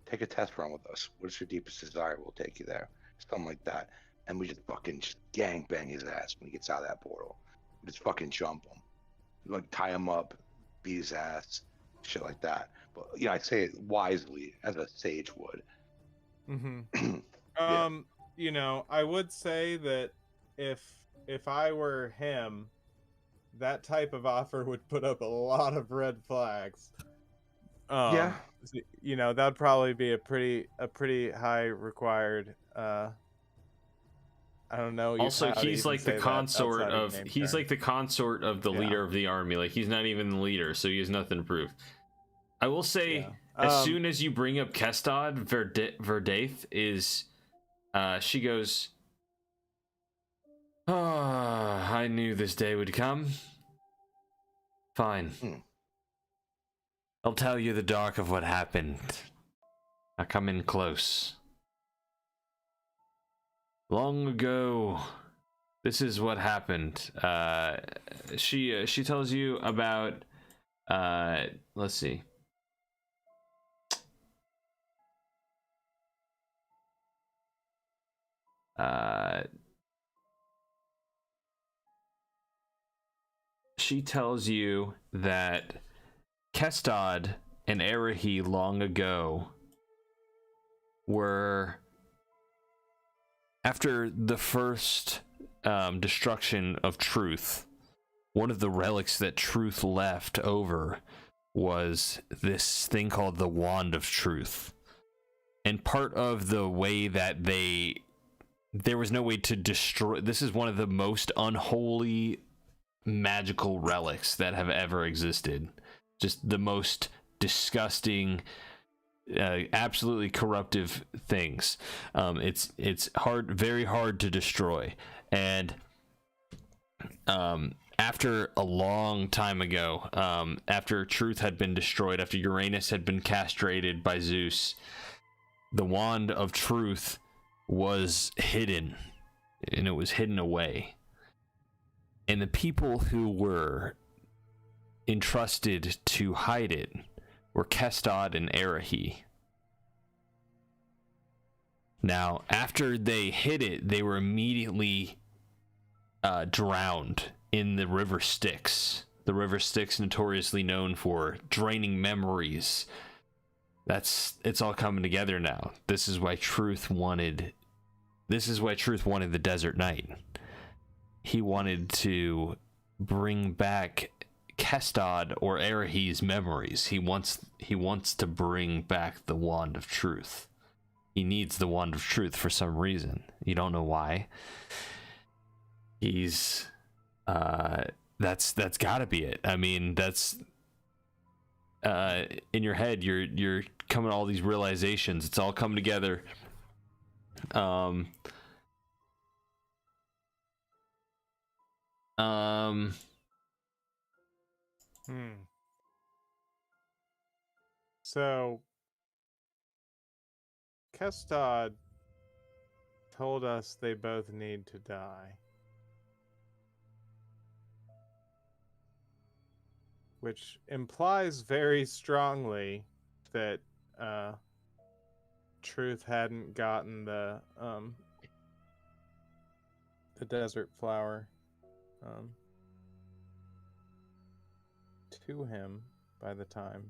Take a test run with us. What's your deepest desire? We'll take you there. Something like that. And we just fucking gang bang his ass when he gets out of that portal. We just fucking jump him. Like tie him up, beat his ass, shit like that. But you know, I say it wisely, as a sage would. Mm-hmm. Yeah. You know, I would say that if I were him, that type of offer would put up a lot of red flags. Yeah. You know, that'd probably be a pretty high required. I don't know. Also, how to he's even like say the that consort outside of name he's terms. like the consort of the Yeah. leader of the army. Like he's not even the leader, so he has nothing to prove. I will say, Yeah. as soon as you bring up Kestod, Verdaith is, she goes, I knew this day would come. Fine. I'll tell you the dark of what happened. Now come in close. Long ago, this is what happened. She tells you about, let's see. She tells you that Kestod and Erihi long ago were, after the first destruction of Truth, one of the relics that Truth left over was this thing called the Wand of Truth. And part of the way that there was no way to destroy, this is one of the most unholy magical relics that have ever existed. Just the most disgusting, absolutely corruptive things. It's hard, very hard to destroy. And after a long time ago, after Truth had been destroyed, after Uranus had been castrated by Zeus, the Wand of Truth was hidden, and it was hidden away. And the people who were entrusted to hide it were Kestod and Arahi. Now, after they hid it, they were immediately drowned in the River Styx. The River Styx, notoriously known for draining memories. It's all coming together now. This is why Truth wanted the Desert Knight. He wanted to bring back Kestod or Arahi's memories. He wants to bring back the Wand of Truth. He needs the Wand of Truth for some reason. You don't know why. He's that's gotta be it. I mean, that's in your head, you're coming to all these realizations. It's all coming together. So Kestod told us they both need to die. Which implies very strongly that Truth hadn't gotten the desert flower to him by the time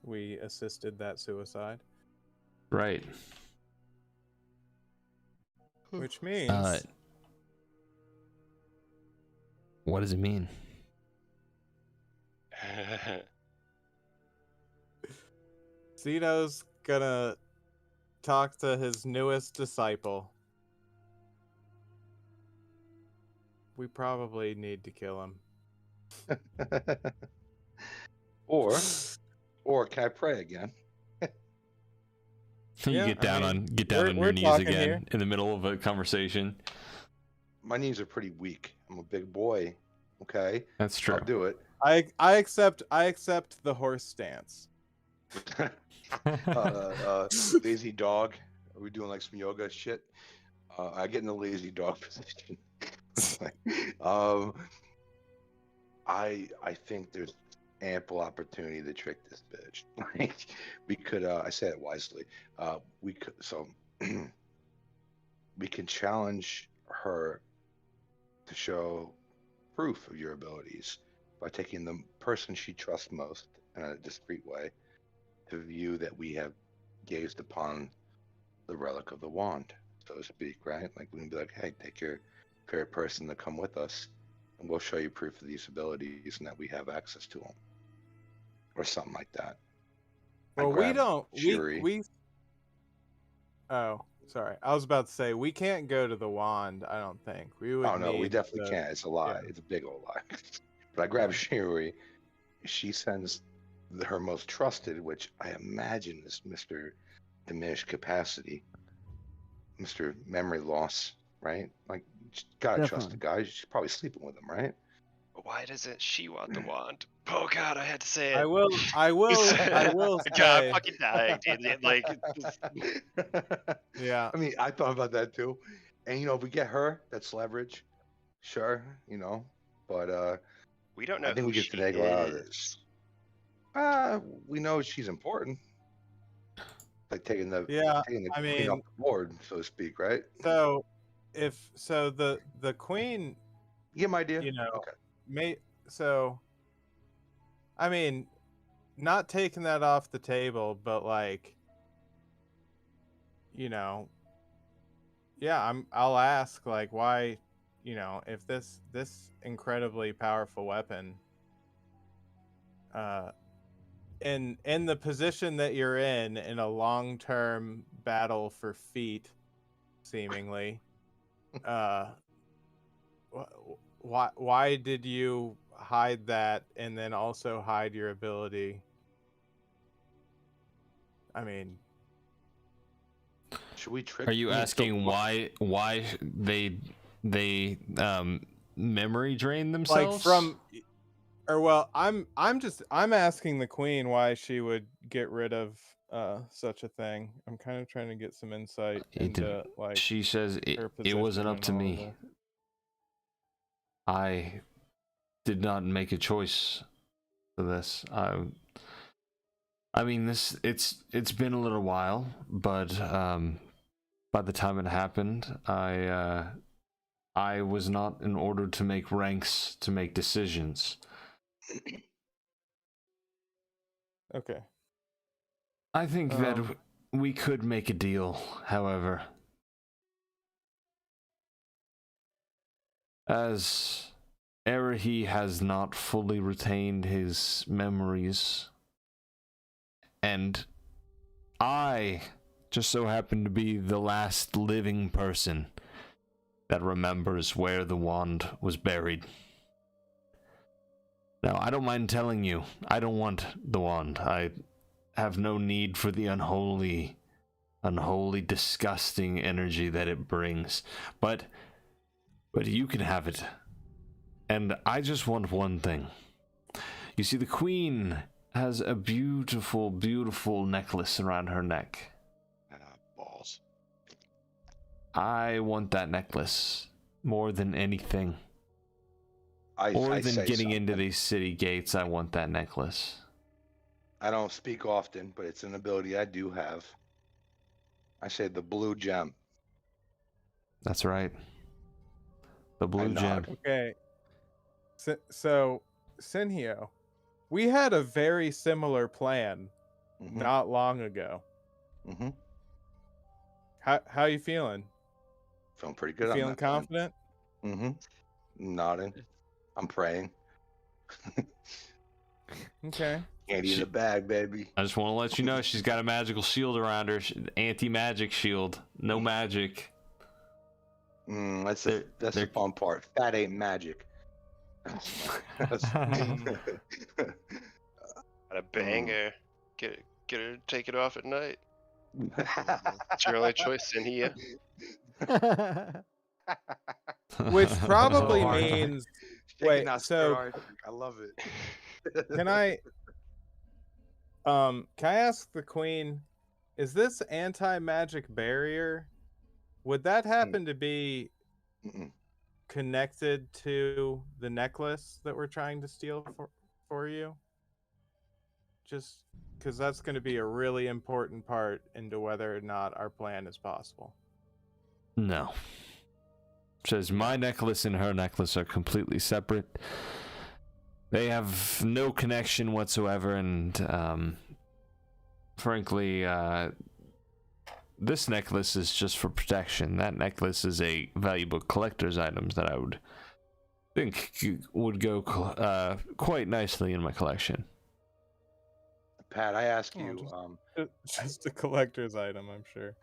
we assisted that suicide. Right. Which means... what does it mean? Zeno's gonna talk to his newest disciple. We probably need to kill him. Or can I pray again? You Yeah, get down I on mean, your we're knees talking again here. in the middle of a conversation. My knees are pretty weak. I'm a big boy. Okay, That's true. I'll do it. I accept the horse stance. Lazy dog. Are we doing like some yoga shit? I get in the lazy dog position. I think there's ample opportunity to trick this bitch. We could. I say it wisely. We could. So we can challenge her to show proof of your abilities by taking the person she trusts most in a discreet way to view that we have gazed upon the relic of the wand, so to speak, right? Like we can be like, hey, take your favorite person to come with us and we'll show you proof of these abilities and that we have access to them, or something like that. Well, we don't. Shuri. We. Oh, sorry. I was about to say we can't go to the wand. I don't think we would. Oh no, we need definitely the- can't. It's a lie. yeah. It's a big old lie. But I grab Shuri. She sends her most trusted, which I imagine is Mr. Diminished Capacity, Mr. Memory Loss, right? Like, you gotta trust the guy. She's probably sleeping with him, right? Why doesn't she want the wand? Oh god, I had to say it. I will. I will God, say. I'm fucking dying, dude. Like, Yeah. I mean, I thought about that too. And if we get her, that's leverage. Sure, but we don't know I think who we get she finagle out of is. this. We know she's important. Like taking the queen off the board, so to speak, right? So, the queen, You get my idea. Okay. I mean, not taking that off the table, but like, I'll ask like why, if this incredibly powerful weapon in the position that you're in a long-term battle for feet, seemingly, why did you hide that and then also hide your ability? I mean, Should we trick? Are you asking why they memory drain themselves? like from, or well, I'm asking the queen why she would get rid of such a thing. I'm kind of trying to get some insight into like. She says it wasn't up to me. I did not make a choice for this. I mean, it's been a little while, but by the time it happened, I was not in order to make ranks to make decisions. Okay. I think that we could make a deal, however. As Arahi has not fully retained his memories, and I just so happen to be the last living person that remembers where the wand was buried. Now, I don't mind telling you, I don't want the wand. I have no need for the unholy, disgusting energy that it brings. But you can have it. And I just want one thing. You see, the queen has a beautiful, beautiful necklace around her neck. Balls. I want that necklace more than anything. More than getting into these city gates, I want that necklace. I don't speak often, but it's an ability I do have. I say the blue gem. That's right. The blue gem. Okay. So, Senhyo, we had a very similar plan not long ago. Mm-hmm. How you feeling? Feeling pretty good. Feeling confident? Mm-hmm. Nodding. I'm praying. Okay. Candy in the bag, baby. I just want to let you know she's got a magical shield around her. Anti-magic shield. No magic. That's the fun part. That ain't magic. Got a banger. Get her to take it off at night. It's your only choice in here. Which probably Oh, means. Shaking Wait, that so cigar. I love it. can I ask the queen, is this anti-magic barrier, would that happen to be connected to the necklace that we're trying to steal for you? Just because that's going to be a really important part into whether or not our plan is possible. No. Says my necklace and her necklace are completely separate. They have no connection whatsoever, and frankly, this necklace is just for protection. That necklace is a valuable collector's item that I would think would go quite nicely in my collection. Pat, I ask you, Just a collector's item, I'm sure.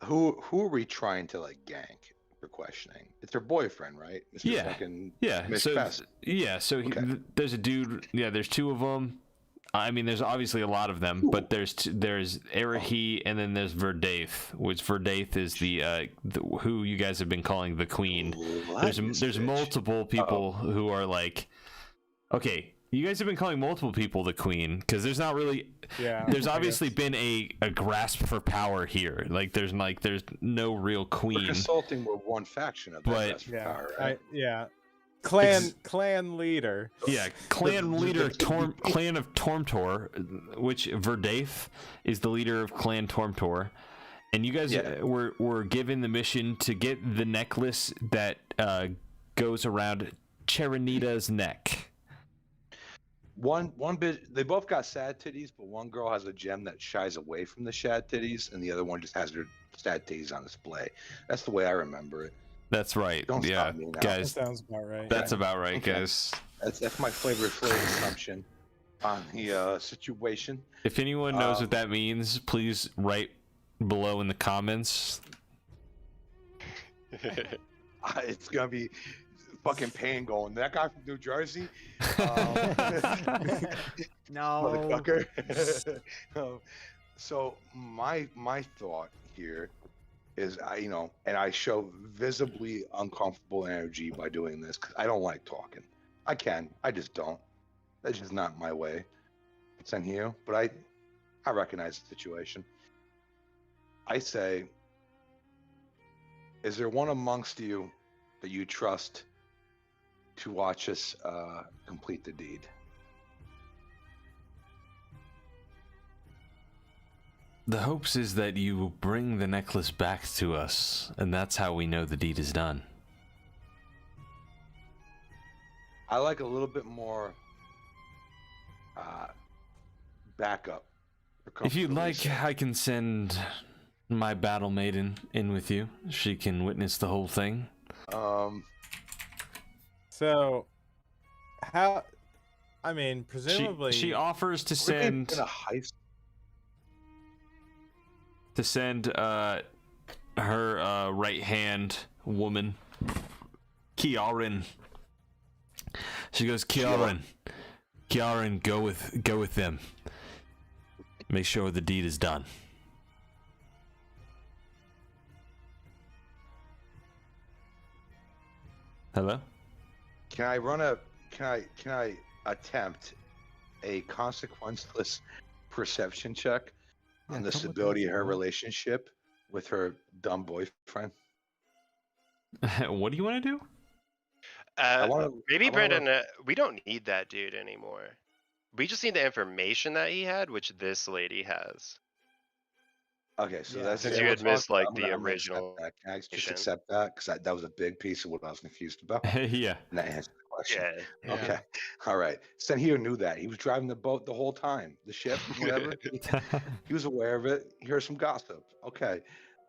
who are we trying to like gank? For questioning, it's her boyfriend, right? Mr. Yeah. Fucking Yeah. Mitch So Fest. yeah. So Okay. there's a dude. Yeah. There's two of them. I mean, there's obviously a lot of them, but there's Arahi and then there's Verdaith, which Verdaith is the who you guys have been calling the queen. There's bitch. multiple people who are like, okay, you guys have been calling multiple people the queen because there's not really. Yeah. There's obviously been a grasp for power here. Like there's no real We're queen. consulting with one faction of that But- rest of power, right? Clan leader. Yeah, clan leader Clan of Tormtor, which Verdaith is the leader of Clan Tormtor, and you guys were given the mission to get the necklace that goes around Cherenita's neck. One bit. They both got sad titties, but one girl has a gem that shies away from the sad titties, and the other one just has her sad titties on display. That's the way I remember it. That's right. Don't stop me now. That Guys, sounds about right. that's about right, Okay. guys. That's my flavor assumption. on the situation. If anyone knows what that means, please write below in the comments. It's gonna be fucking pain going. That guy from New Jersey, No. motherfucker. So my thought here is, and I show visibly uncomfortable energy by doing this because I don't like talking. I just don't. That's just not my way. Senhyo, but I recognize the situation. I say, is there one amongst you that you trust to watch us complete the deed? The hopes is that you will bring the necklace back to us, and that's how we know the deed is done. I like a little bit more backup. If you'd like, I can send my battle maiden in with you. She can witness the whole thing. So, how? I mean, presumably She offers to We're send in a heist. her right hand woman, Kiaran. She goes, Kiaran, go with them. Make sure the deed is done. Hello? Can I attempt a consequenceless perception check on the stability of her relationship with her dumb boyfriend? What do you want to do? Maybe Brendan, we don't need that dude anymore. We just need the information that he had, which this lady has. Okay, so Yeah. that's Since it. you had missed like I'm the gonna accept original. that. Can I just accept that? Because that was a big piece of what I was confused about. Yeah. And that answered the question. Yeah. Okay. All right. Senhyo knew that. He was driving the boat the whole time. The ship, whatever. He was aware of it. He heard some gossip. Okay.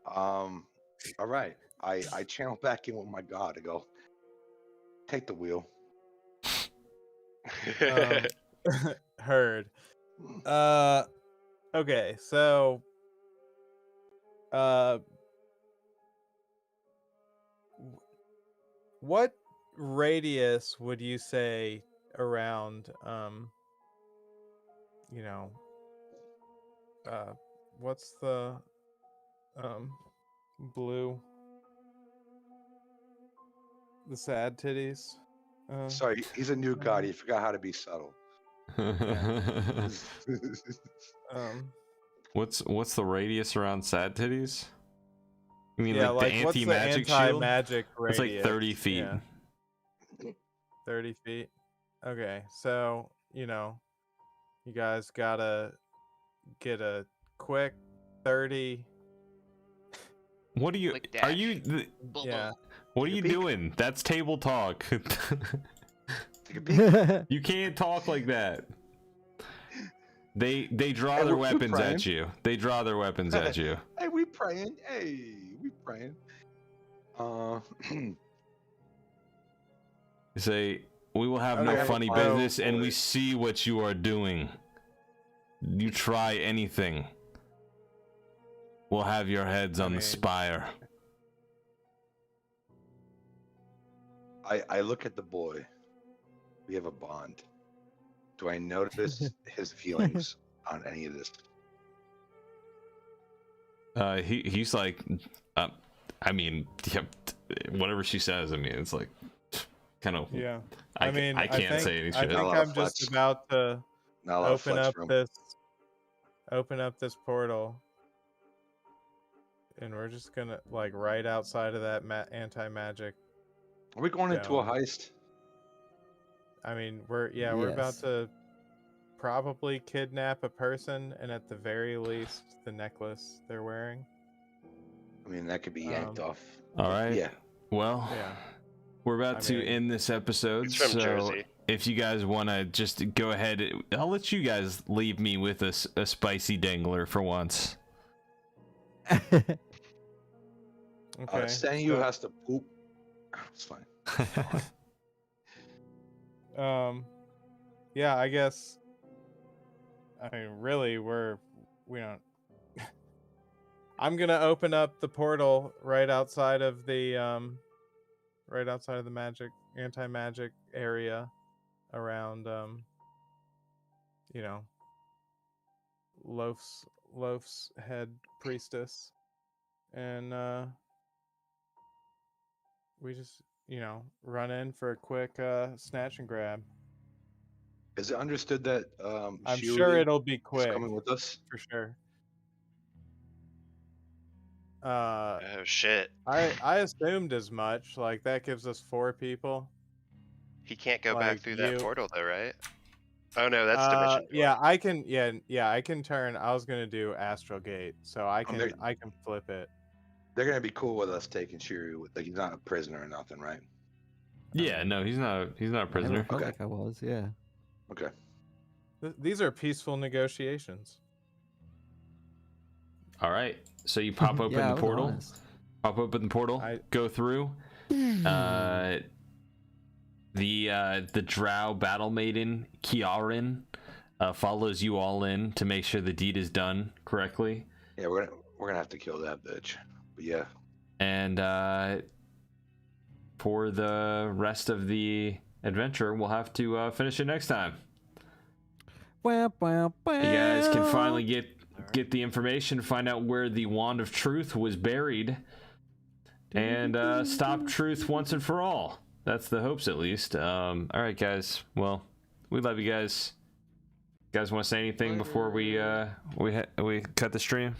All right. I channel back in with my god. I go, take the wheel. heard. Okay, so what radius would you say around what's the blue, the sad titties? Sorry, he's a new god. He forgot how to be subtle. What's the radius around sad titties? You mean yeah, like the what's the anti-magic shield? anti-magic radius? It's like 30 feet. Yeah. 30 feet. Okay, so you guys gotta get a quick 30. What are you? Like Are dash. you? Yeah. What are you doing? That's table talk. Take a peek. You can't talk like that. They draw Hey, their we're weapons praying. at you. They draw their weapons at you. Hey, we praying. Hey, we praying. You say, we will have no Okay, funny so- business, and we see what you are doing. You try anything, we'll have your heads on the spire. I look at the boy. We have a bond. Do I notice his feelings on any of this? He's like, I mean, yeah, whatever she says. I mean, it's like, kind of. Yeah. I mean, I can't think, say any I shit. think Not a lot of I'm just flex. about to Not a lot of open flex up room. this portal, and we're just gonna like right outside of that anti-magic. Are we going into a down. heist? I mean, we're about Yes. to probably kidnap a person, and at the very least, the necklace they're wearing. I mean, that could be yanked off. All right. Yeah. Well, Yeah. we're about I to mean, end this episode. It's from so Jersey. if you guys want to just go ahead, I'll let you guys leave me with a spicy dangler for once. Okay. Senhyo has to poop. It's fine. Yeah, I guess I mean, really, we don't. I'm gonna open up the portal right outside of the magic anti-magic area around you know, Loaf's head priestess, and we just run in for a quick snatch and grab. Is it understood that I'm Shirley sure it'll be is quick coming with us? for sure. Oh shit. I assumed as much. Like that gives us 4 people. He can't go Like back through that you. portal though, right? Oh no, that's Dimension door. Yeah, I can. Yeah, I can turn. I was gonna do Astral Gate, so I there- can flip it. They're gonna be cool with us taking Shirley. Like he's not a prisoner or nothing, right? Yeah, no, he's not a I never prisoner. felt Okay. like I was. Yeah. Okay. These are peaceful negotiations. All right, so you pop open Yeah, I the was portal. honest. Pop open the portal. Go through. The Drow battle maiden Kiaran follows you all in to make sure the deed is done correctly. Yeah, we're gonna have to kill that bitch. But yeah. And for the rest of the adventure, we'll have to finish it next time. You guys can finally get the information, find out where the Wand of Truth was buried, and stop truth once and for all. That's the hopes, at least. All right, guys. Well, we love you guys. You guys want to say anything before we cut the stream?